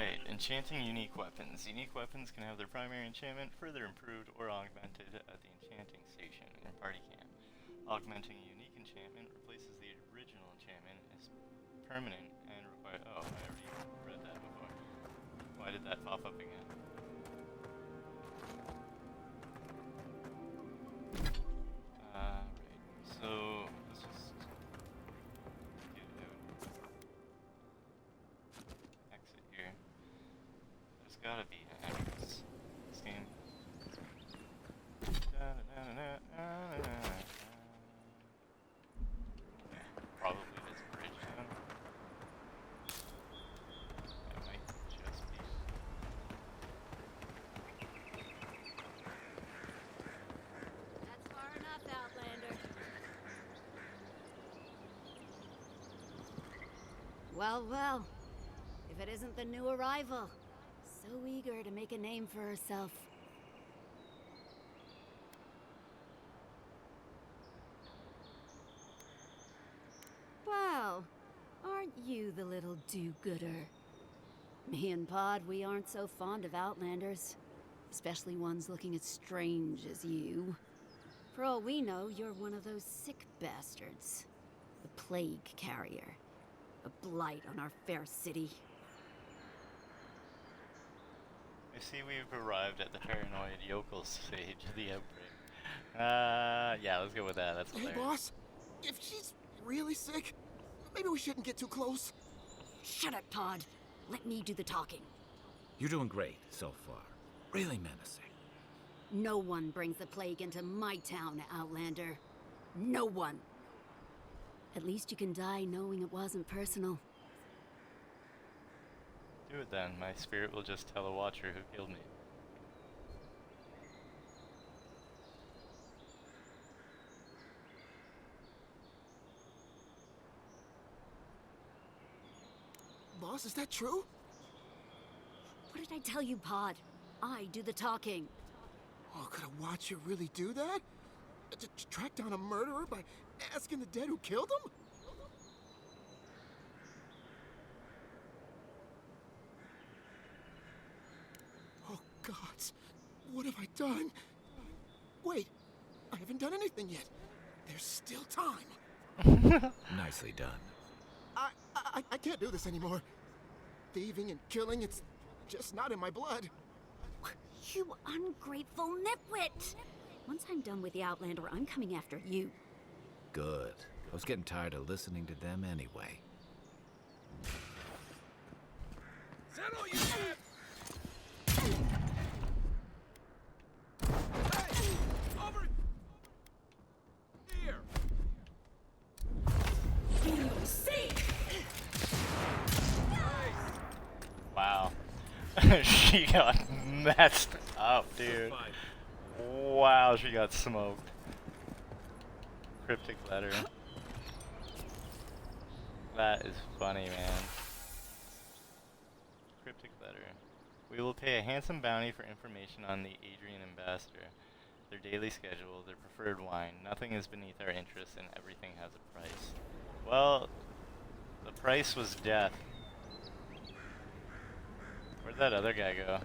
Alright, enchanting unique weapons. Unique weapons can have their primary enchantment further improved or augmented at the enchanting station in party camp. Augmenting a unique enchantment replaces the original enchantment as permanent and require. Oh, I already read that before. Why did that pop up again? Right. So let's just get out. Exit here. There's gotta be an entrance. This game. Probably this bridge down. That might just be. That's far enough, Outlander. Well, well. If it isn't the new arrival. So eager to make a name for herself. Well, aren't you the little do-gooder? Me and Pod, we aren't so fond of Outlanders. Especially ones looking as strange as you. For all we know, you're one of those sick bastards. The plague carrier. A blight on our fair city. I see we've arrived at the paranoid yokel stage of the outbreak. Yeah, let's go with that. That's Hey, hilarious. boss. If she's really sick, maybe we shouldn't get too close. Shut it, Pod. Let me do the talking. You're doing great so far. Really menacing. No one brings the plague into my town, Outlander. No one. At least you can die knowing it wasn't personal. Do it then. My spirit will just tell a watcher who killed me. Boss, is that true? What did I tell you, Pod? I do the talking. Oh, could a watcher really do that? To track down a murderer by asking the dead who killed him? Oh, gods. What have I done? Wait, I haven't done anything yet. There's still time. Nicely done. I can't do this anymore. Thieving and killing, it's just not in my blood. You ungrateful nitwit! Once I'm done with the Outlander, I'm coming after you. Good. I was getting tired of listening to them anyway. Settle yourself! Hey! Over here! Wow. She got messed up, dude. Wow, she got smoked. Cryptic letter. That is funny, man. Cryptic letter. We will pay a handsome bounty for information on the Adrian Ambassador, their daily schedule, their preferred wine. Nothing is beneath our interest and everything has a price. Well, the price was death. Where'd that other guy go?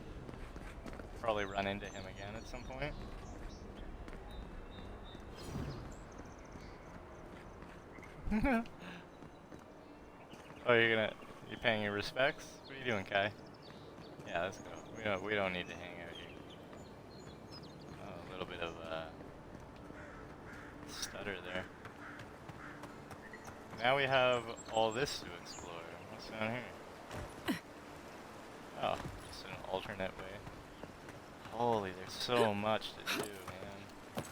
Probably run into him again at some point. Oh, you're paying your respects? What are you doing, Kai? Yeah, let's go. We don't need to hang out here. Oh, a little bit of stutter there. Now we have all this to explore. What's down here? Oh, just an alternate way. Holy, there's so much to do, man.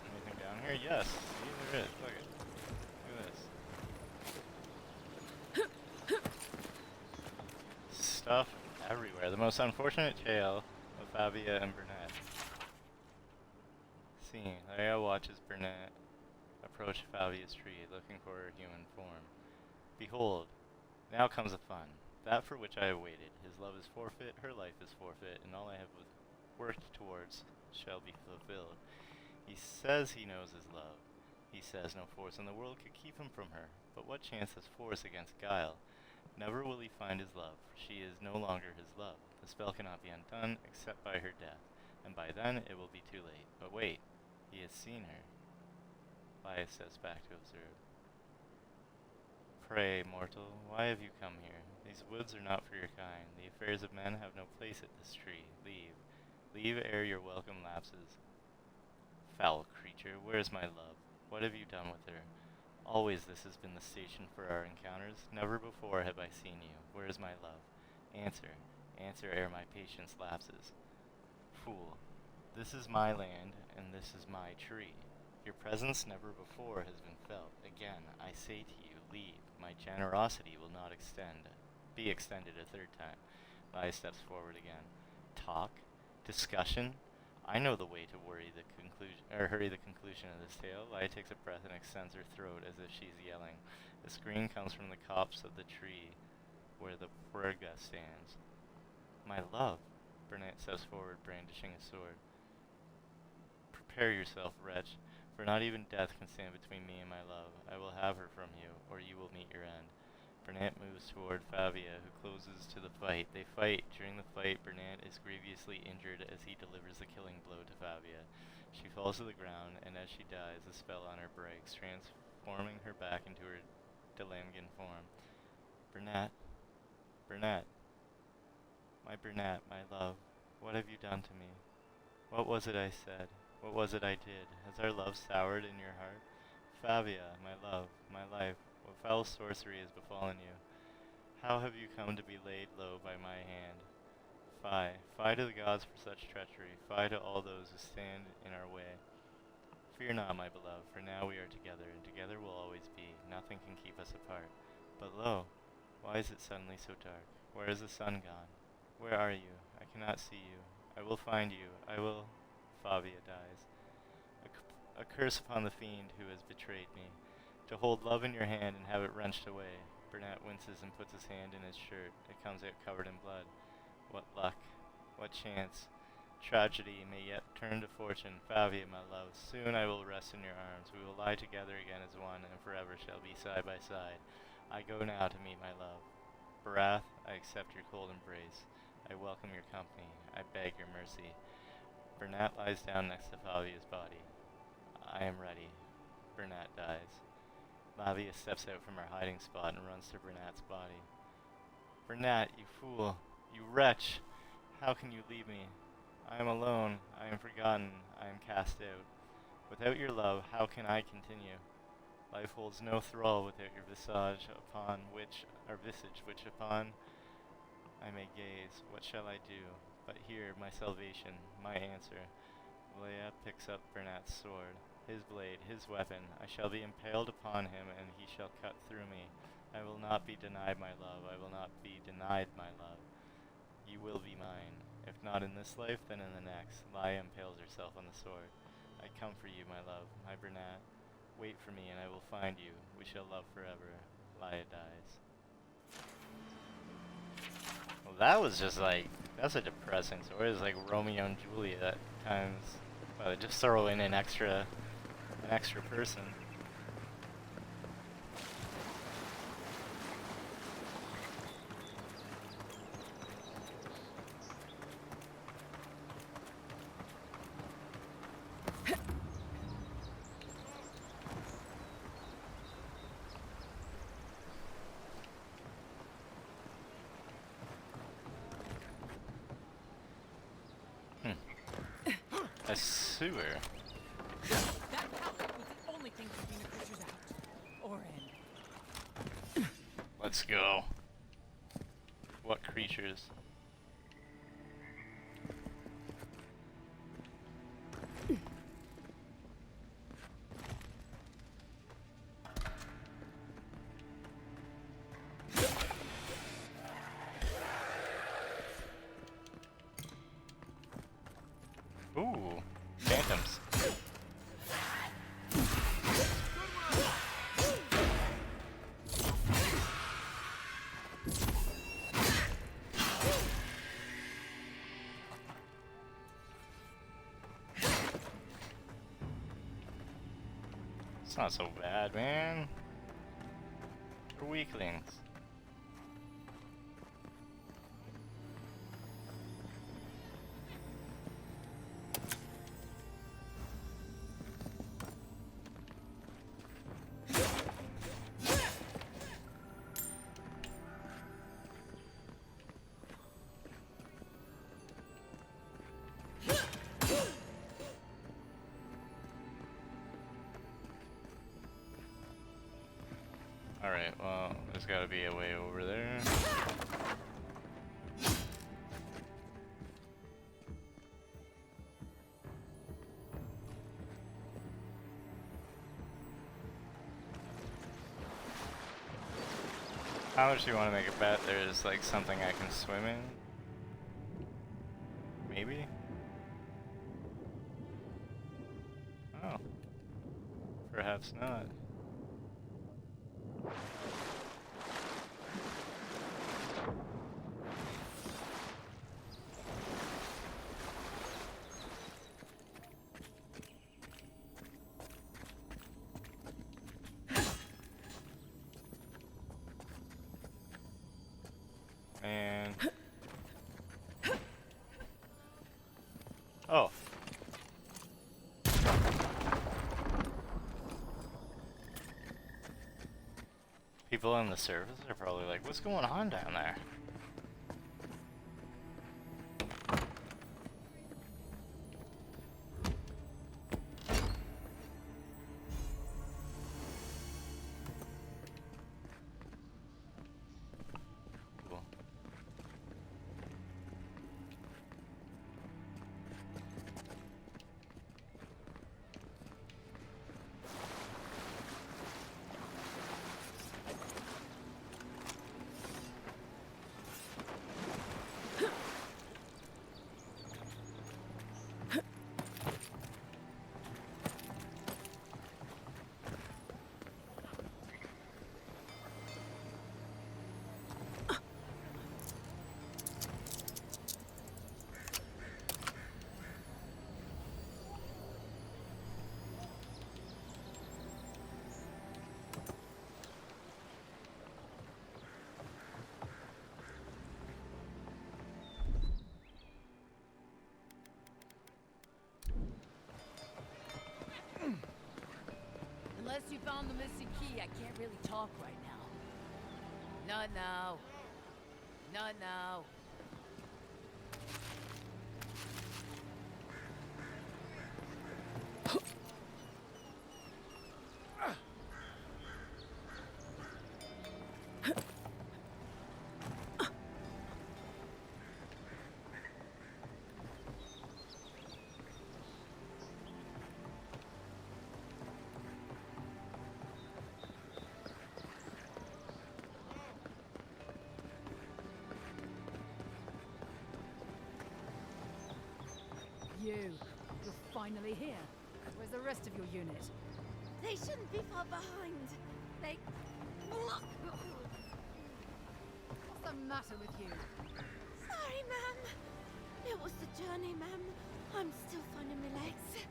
Anything down here? Yes. See, there is. Look at this. Stuff everywhere. The most unfortunate tale of Fabia and Burnett. Scene. Leia watches Burnett approach Fabia's tree, looking for her human form. Behold, now comes the fun. That for which I have waited. His love is forfeit, her life is forfeit, and all I have worked towards shall be fulfilled. He says he knows his love. He says no force in the world could keep him from her. But what chance has force against guile? Never will he find his love, for she is no longer his love. The spell cannot be undone except by her death, and by then it will be too late. But wait, he has seen her. Laya steps back to observe. Pray, mortal, why have you come here? These woods are not for your kind. The affairs of men have no place at this tree. Leave. Leave ere your welcome lapses. Foul creature, where is my love? What have you done with her? Always this has been the station for our encounters. Never before have I seen you. Where is my love? Answer. Answer ere my patience lapses. Fool. This is my land, and this is my tree. Your presence never before has been felt. Again, I say to you, leave. My generosity will not be extended a third time. Laya steps forward again. Talk? Discussion? I know the way to hurry the conclusion of this tale. Laya takes a breath and extends her throat as if she's yelling. The scream comes from the copse of the tree where the puerga stands. My love! Burnett steps forward, brandishing a sword. Prepare yourself, wretch, for not even death can stand between me and my love. I will have her from you, or you will meet your end. Burnett moves toward Favia, who closes to the fight. They fight. During the fight, Burnett is grievously injured as he delivers the killing blow to Favia. She falls to the ground, and as she dies, the spell on her breaks, transforming her back into her Delamgan form. Burnett. Burnett. My Burnett, my love, what have you done to me? What was it I said? What was it I did? Has our love soured in your heart? Favia, my love, my life, what foul sorcery has befallen you? How have you come to be laid low by my hand? Fie, fie to the gods for such treachery, fie to all those who stand in our way. Fear not, my beloved, for now we are together, and together we'll always be. Nothing can keep us apart. But lo, why is it suddenly so dark? Where is the sun gone? Where are you? I cannot see you. I will find you. I will... Favia dies. A curse upon the fiend who has betrayed me. To hold love in your hand and have it wrenched away. Burnett winces and puts his hand in his shirt. It comes out covered in blood. What luck. What chance. Tragedy may yet turn to fortune. Favia, my love, soon I will rest in your arms. We will lie together again as one, and forever shall be side by side. I go now to meet my love. Barath, I accept your cold embrace. I welcome your company. I beg your mercy. Burnett lies down next to Favia's body. I am ready. Burnett dies. Lavia steps out from her hiding spot and runs to Burnett's body. Burnett, you fool! You wretch! How can you leave me? I am alone. I am forgotten. I am cast out. Without your love, how can I continue? Life holds no thrall without your visage which upon I may gaze. What shall I do? But here, my salvation, my answer. Leia picks up Burnett's sword. His blade, his weapon. I shall be impaled upon him, and he shall cut through me. I will not be denied my love. I will not be denied my love. You will be mine. If not in this life, then in the next. Leia impales herself on the sword. I come for you, my love, my Burnett. Wait for me, and I will find you. We shall love forever. Leia dies. Well, that was just like, that's a depressing story. It's like Romeo and Juliet at times. Well, just throw in an extra person. A sewer. That pallet was the only thing keeping the creatures out. Or in. Let's go. What creatures? Ooh, phantoms. It's not so bad, man. We're weaklings. Alright, well, there's gotta be a way over there. How much do you want to make a bet there's like something I can swim in? Maybe? Oh. Perhaps not. And oh. People on the surface are probably like, what's going on down there? Cool. Unless you found the missing key, I can't really talk right now. Not now. Not now. You're finally here. Where's the rest of your unit? They shouldn't be far behind. They... What's the matter with you? Sorry, ma'am. It was the journey, ma'am. I'm still finding my legs.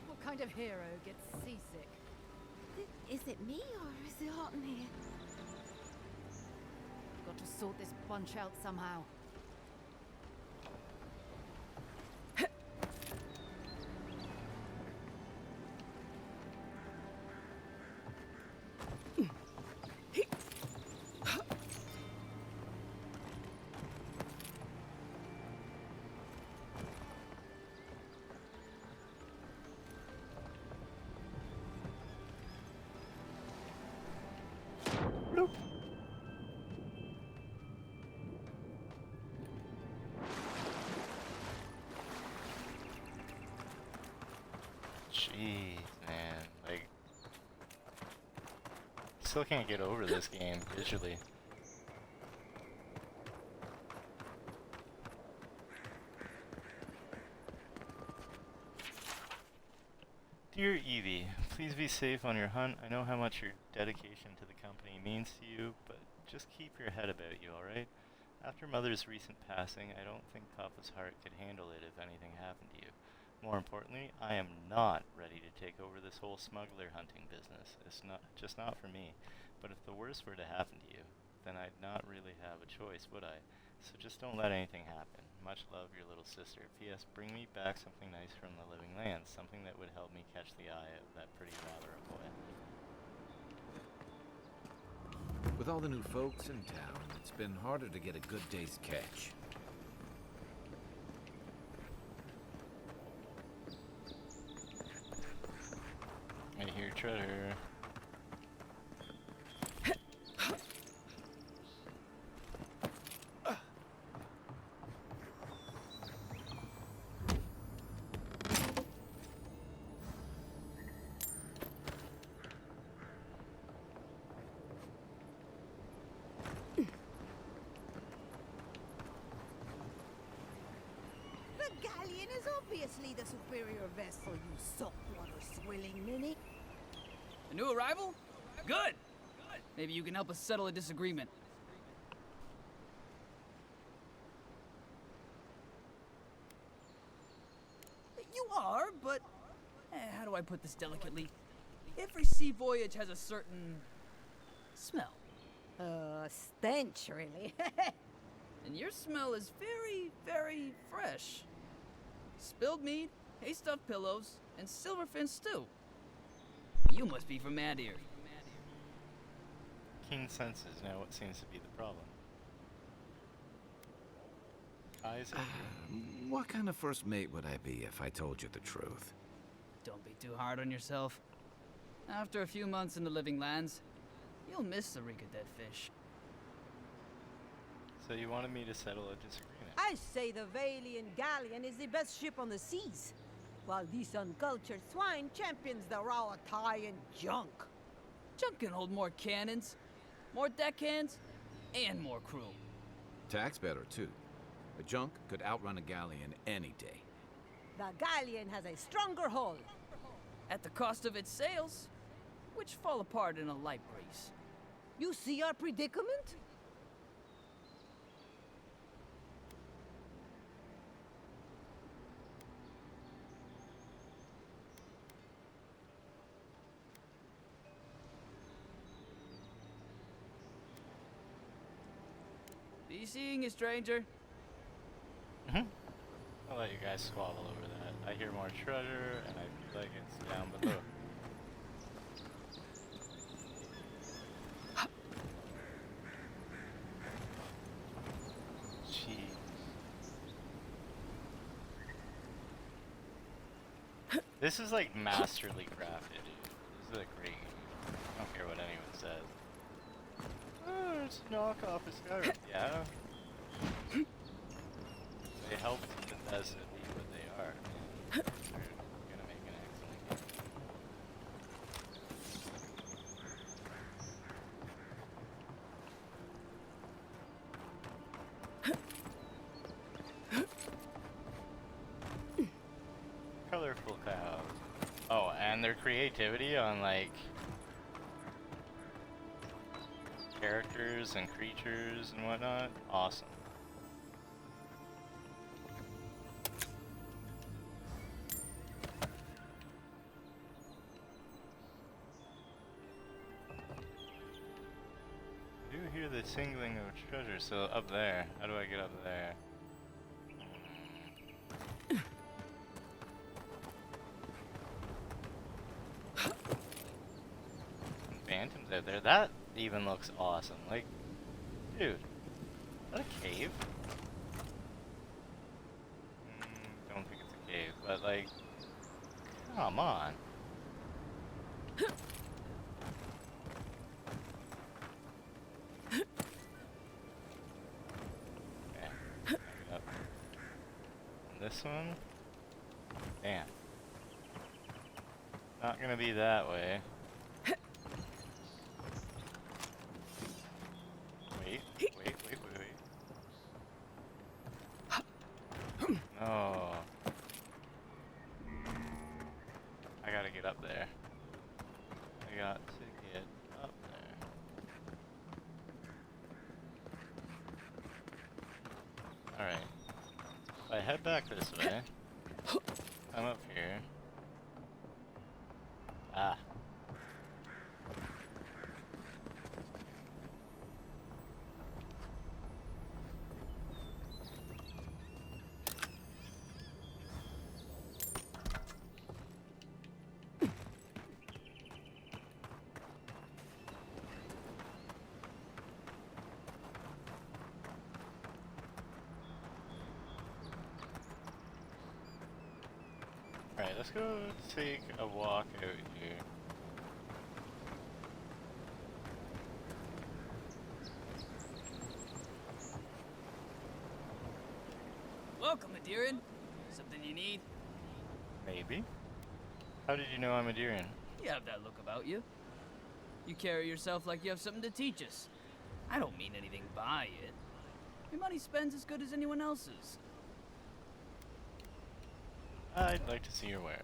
What kind of hero gets seasick? Is it me, or is it hot in here? Got to sort this bunch out somehow. Jeez, man. Like, still can't get over this game visually. Dear Evie, please be safe on your hunt. I know how much your dedication to the company means to you, but just keep your head about you, alright? After Mother's recent passing, I don't think Papa's heart could handle it if anything happened to you. More importantly, I am not ready to take over this whole smuggler hunting business. It's not for me. But if the worst were to happen to you, then I'd not really have a choice, would I? So just don't let anything happen. Much love, your little sister. P.S. Bring me back something nice from the living lands, something that would help me catch the eye of that pretty Valera boy. With all the new folks in town, it's been harder to get a good day's catch. I hear treasure. is obviously the superior vessel, you saltwater-swilling ninny. A new arrival? Good! Maybe you can help us settle a disagreement. You are, but... how do I put this delicately? Every sea voyage has a certain... smell. Stench, really. And your smell is very, very fresh. Spilled mead, hay-stuffed pillows, and silverfin stew. You must be from Adir. Keen senses know what seems to be the problem. Eyes open. What kind of first mate would I be if I told you the truth? Don't be too hard on yourself. After a few months in the living lands, you'll miss the reek of dead fish. So you wanted me to settle a disagreement? I say the Valian galleon is the best ship on the seas, while these uncultured swine champions the raw Italian junk. Junk can hold more cannons, more deckhands, and more crew. Tax better, too. A junk could outrun a galleon any day. The galleon has a stronger hull. At the cost of its sails, which fall apart in a light breeze. You see our predicament? Be seeing you, stranger. I'll let you guys squabble over that. I hear more treasure, and I feel like it's down below. Jeez. This is like masterly crafted, dude. This is a great game. I don't care what anyone says. Oh, it's a knockoff of Skyrim. Yeah. They helped Bethesda be what they are. They're gonna make an excellent game. Colorful clouds. Oh, and their creativity on like characters and creatures and whatnot. Awesome. I do hear the tingling of treasure, so up there. How do I get up there? Phantoms out there. That even looks awesome. Like, dude, is that a cave? Don't think it's a cave, but like, come on. Okay, back it up. And this one? Damn. Not gonna be that way. Wait. No. I gotta get up there. I got to get up there. Alright. If I head back this way, I'm up here. Ah. Alright, let's go take a walk out here. Welcome, Adirian. Something you need? Maybe. How did you know I'm a Durian? You have that look about you. You carry yourself like you have something to teach us. I don't mean anything by it. Your money spends as good as anyone else's. I'd like to see your wares.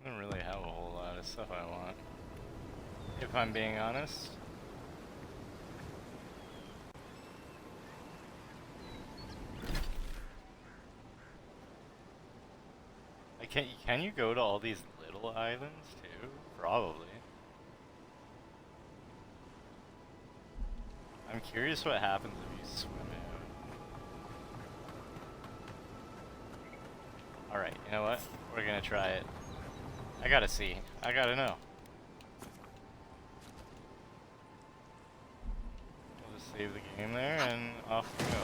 I don't really have a whole lot of stuff I want, if I'm being honest. Can you go to all these little islands too? Probably. I'm curious what happens if you swim out. Alright, you know what? We're gonna try it. I gotta see. I gotta know. We'll just save the game there and off we go.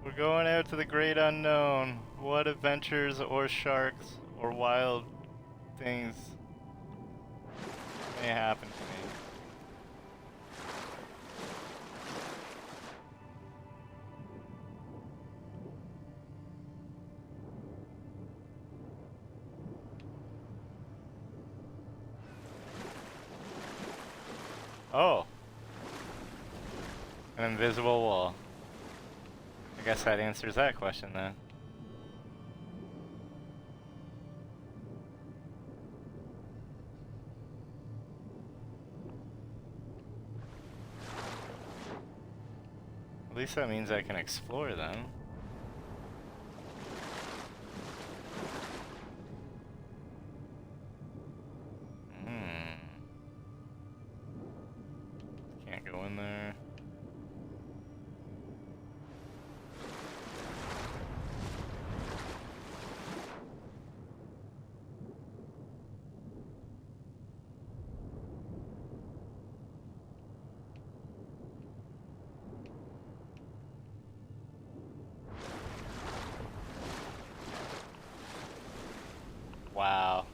We're going out to the great unknown. What adventures or sharks or wild things may happen to me? Oh. An invisible wall. I guess that answers that question then. At least that means I can explore them. Can't go in there. Wow.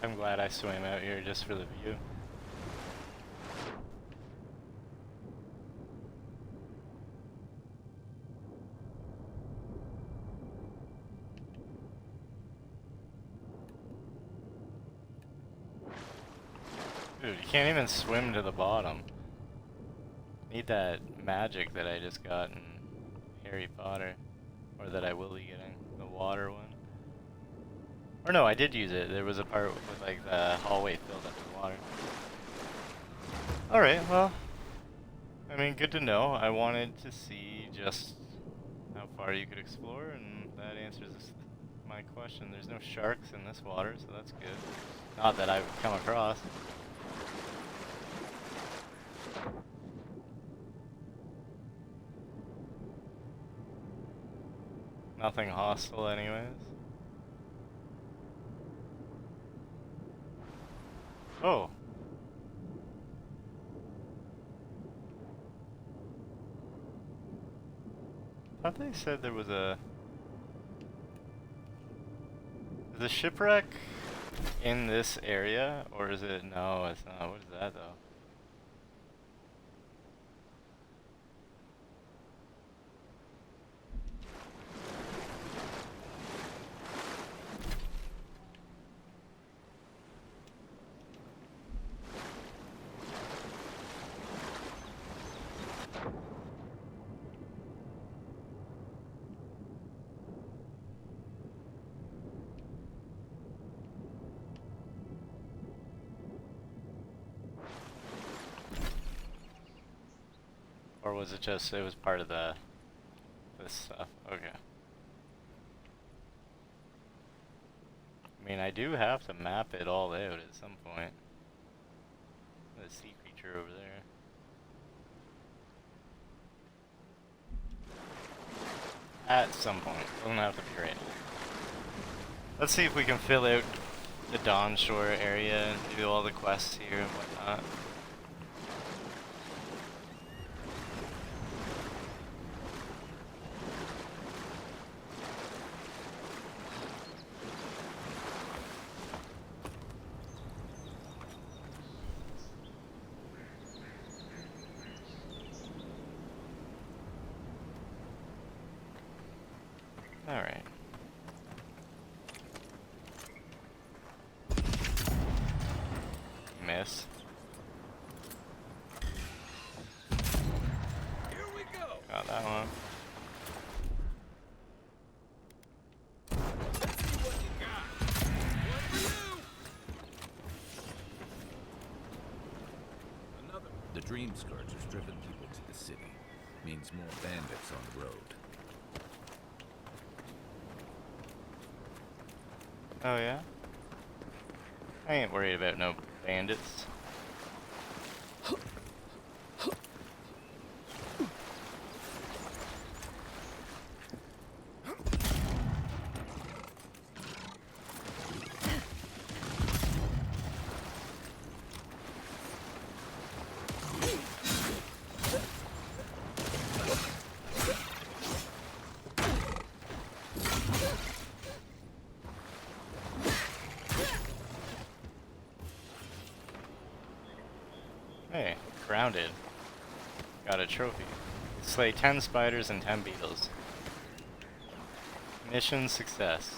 I'm glad I swam out here just for the view. Dude, you can't even swim to the bottom. Need that magic that I just got in Harry Potter. Or that I will be getting. The water one. Or no, I did use it. There was a part with like the hallway filled up with water. Alright, well. I mean, good to know. I wanted to see just how far you could explore, and that answers my question. There's no sharks in this water, so that's good. Not that I've come across. Nothing hostile anyways. Oh. I thought they said there was a... Is the shipwreck in this area? Or is it... No, it's not. What is that though? Or was it just, it was part of the, this stuff? Okay. I mean, I do have to map it all out at some point. The sea creature over there. At some point. Doesn't have to be right now. Let's see if we can fill out the Dawn Shore area and do all the quests here and whatnot. Alright. Miss. Here we go. Got that one. Let's see what you got. One for you. Another. The Dream Scourge has driven people to the city. Means more bandits on the road. Oh yeah? I ain't worried about no bandits. Hey, grounded. Got a trophy. Slay 10 spiders and 10 beetles. Mission success.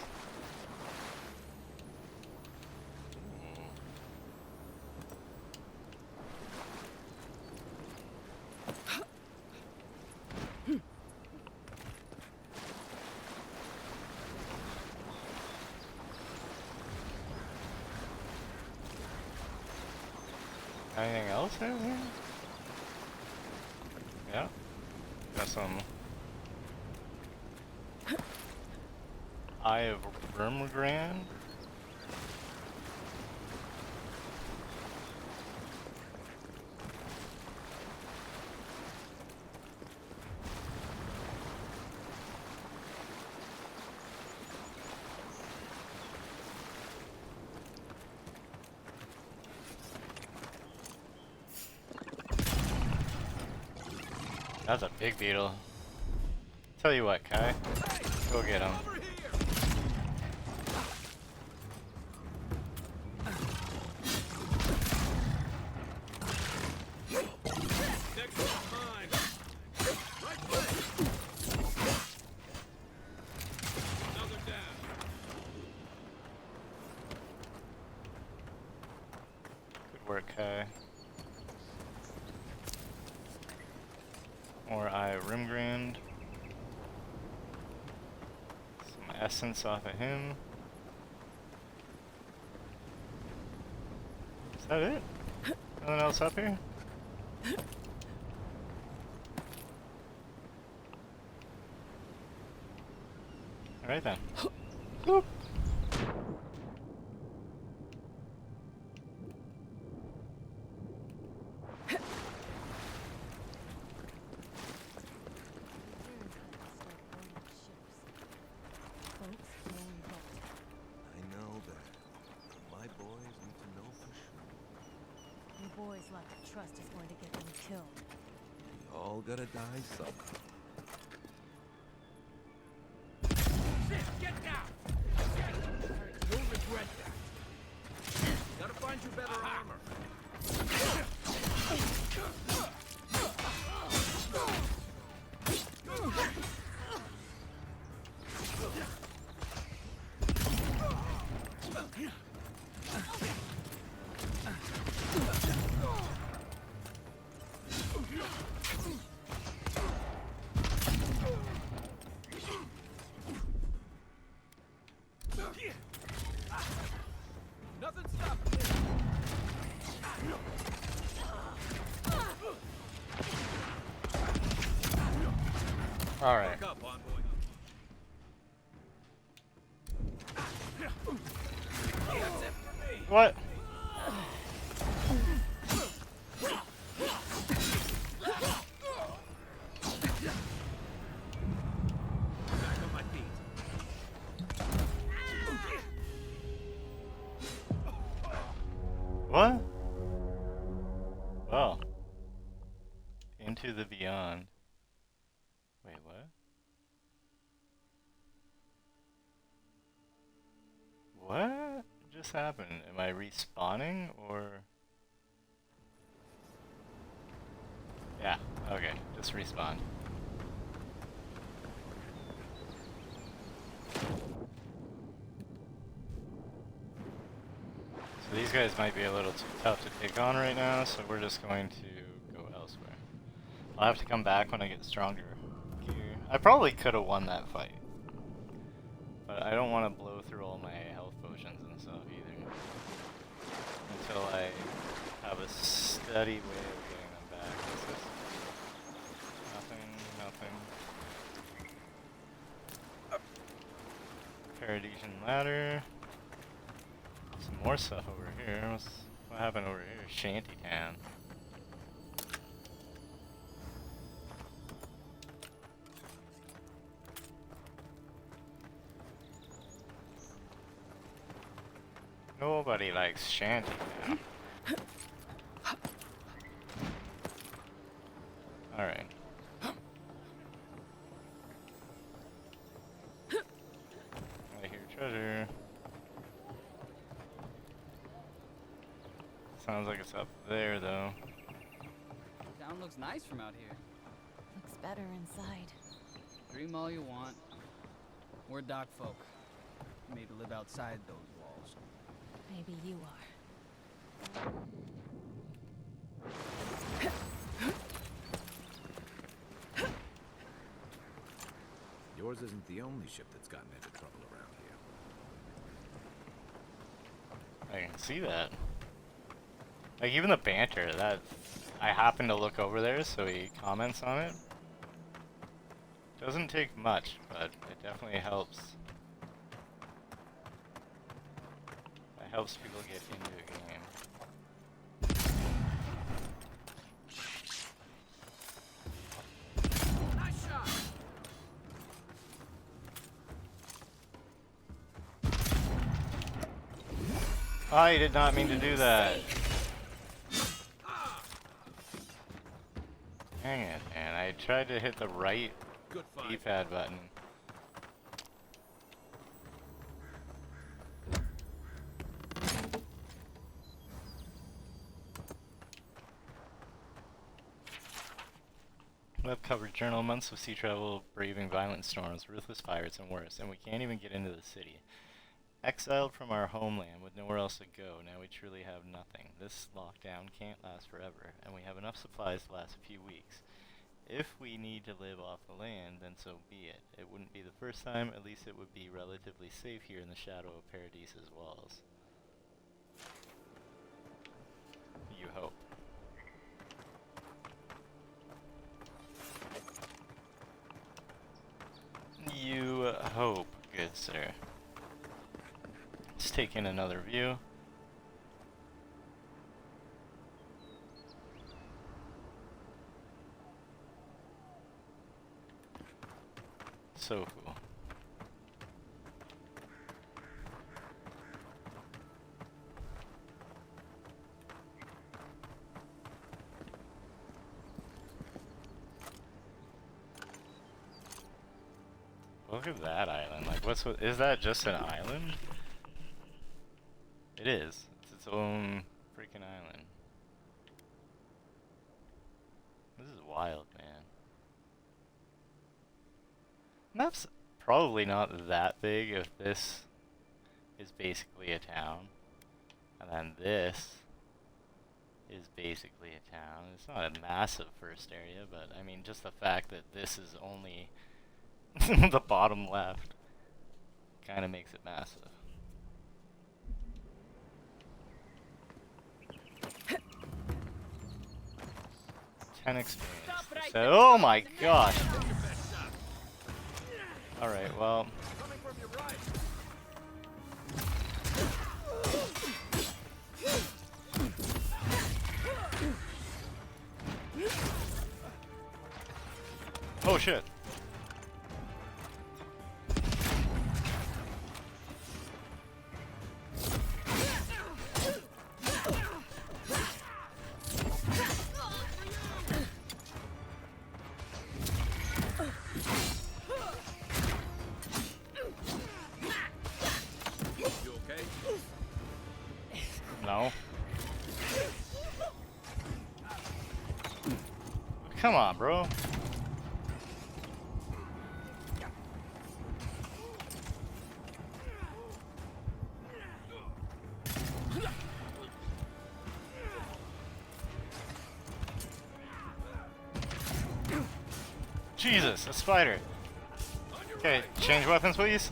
Anything else in here? Yeah. Got some Eye of Vermgrand. That's a big beetle. Tell you what, Kai. Go get him. Good work, Kai. More Eye of Rimgrand. Some essence off of him. Is that it? Nothing else up here? Alright then. Boop. Boys lack of trust is going to get them killed. We all gotta die somehow. Shit, get down! You'll regret that. Gotta find you better armor. Nothing stopping me. All right. Up, envoy. That's it for me. What? What? Well. Into the beyond. Wait, what? What just happened? Am I respawning or? Yeah, okay, just respawned. So these guys might be a little too tough to take on right now, so we're just going to go elsewhere. I'll have to come back when I get stronger gear. I probably could have won that fight. But I don't want to blow through all my health potions and stuff either. Until I have a steady way of getting them back. What's this? Nothing. Paradisian ladder. Some more stuff over here. What happened over here? Shantytown. Nobody likes Shantytown. Alright. I hear treasure. Sounds like it's up there, though. Town looks nice from out here. Looks better inside. Dream all you want. We're dock folk. Made to live outside those walls. Maybe you are. Yours isn't the only ship that's gotten into trouble around here. I can see that. Like, even the banter, that I happen to look over there, so he comments on it. Doesn't take much, but it definitely helps. It helps people get into a game. I did not mean to do that. Dang it, man. I tried to hit the right D-pad button. Web covered journal, months of sea travel, braving violent storms, ruthless pirates, and worse, and we can't even get into the city. Exiled from our homeland with nowhere else to go, now we truly have nothing. This lockdown can't last forever, and we have enough supplies to last a few weeks. If we need to live off the land, then so be it. It wouldn't be the first time, at least it would be relatively safe here in the shadow of Paradise's walls. You hope. You hope, good sir. Let's take in another view. So cool. Look at that island. Like, is that just an island? It is. It's its own freaking island. This is wild, man. Map's probably not that big if this is basically a town. And then this is basically a town. It's not a massive first area, but I mean, just the fact that this is only the bottom left kind of makes it massive. Experience. Oh my gosh! Alright, well. Oh shit! okay? No. Come on, bro. Jesus, a spider. Okay, change weapons, please.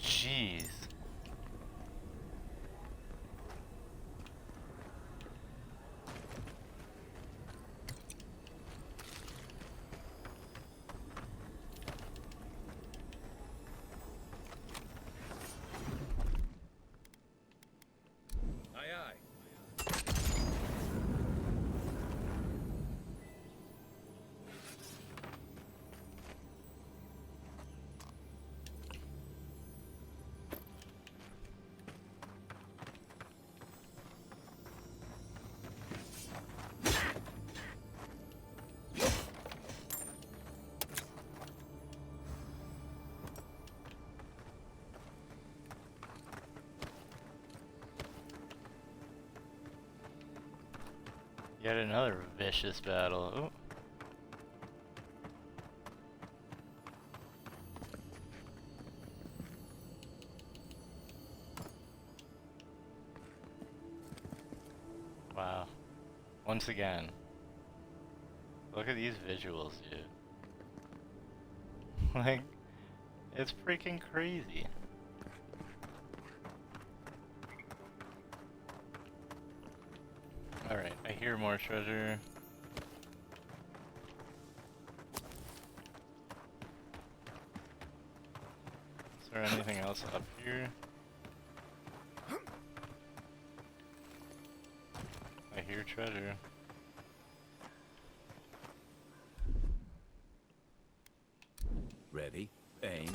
Jeez. Aye, aye. Yet another vicious battle. Ooh. Wow. Once again. Look at these visuals, dude. Like, it's freaking crazy. Alright, I hear more treasure. Is there anything else up here? I hear treasure. Ready, aim.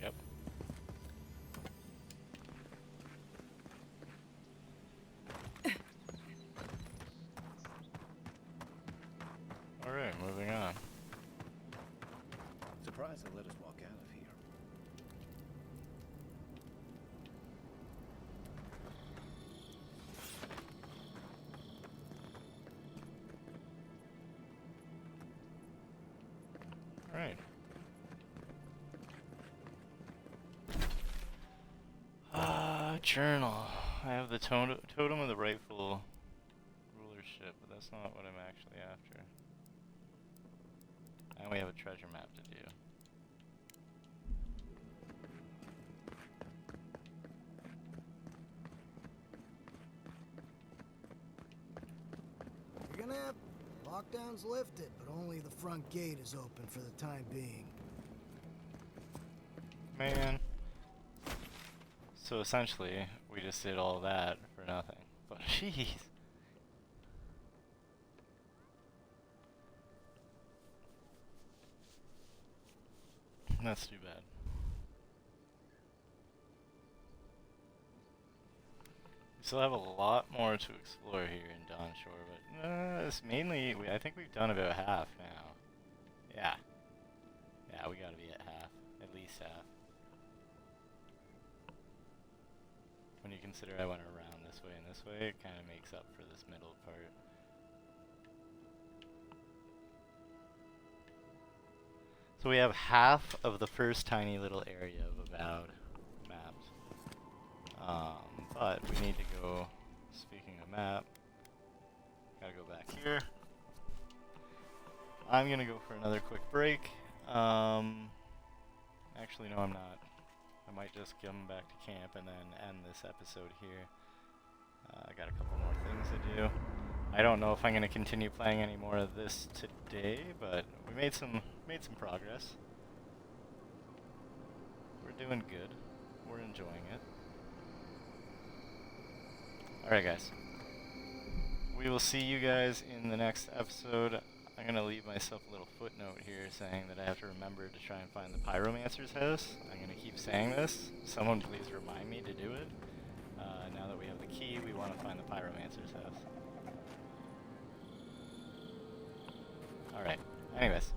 Yep. Alright, moving on. Surprised they let us walk out of here. Alright. Journal. I have the totem of the rightful rulership, but that's not what I'm actually after. And we have a treasure map to do. You're gonna have lockdowns lifted, but only the front gate is open for the time being. Man. So essentially, we just did all that for nothing. But jeez. That's too bad. We still have a lot more to explore here in Dawnshore, but it's mainly, I think we've done about half now. Yeah. Yeah, we gotta be at half. At least half. When you consider I went around this way and this way, it kind of makes up for this middle part. So we have half of the first tiny little area of Avowed mapped. But we need to go, speaking of map, gotta go back here. I'm gonna go for another quick break. Actually, no, I'm not. I might just come back to camp and then end this episode here. I got a couple more things to do. I don't know if I'm gonna continue playing any more of this today, but we made some progress. We're doing good. We're enjoying it. Alright guys. We will see you guys in the next episode. I'm going to leave myself a little footnote here saying that I have to remember to try and find the Pyromancer's house. I'm going to keep saying this. Someone please remind me to do it. Now that we have the key, we want to find the Pyromancer's house. Alright, anyways.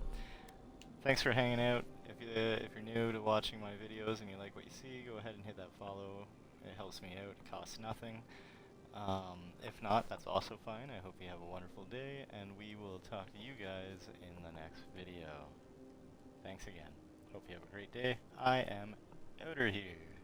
Thanks for hanging out. If you're new to watching my videos and you like what you see, go ahead and hit that follow. It helps me out. It costs nothing. If not, that's also fine. I hope you have a wonderful day, and we will talk to you guys in the next video. Thanks again. Hope you have a great day. I am outer here.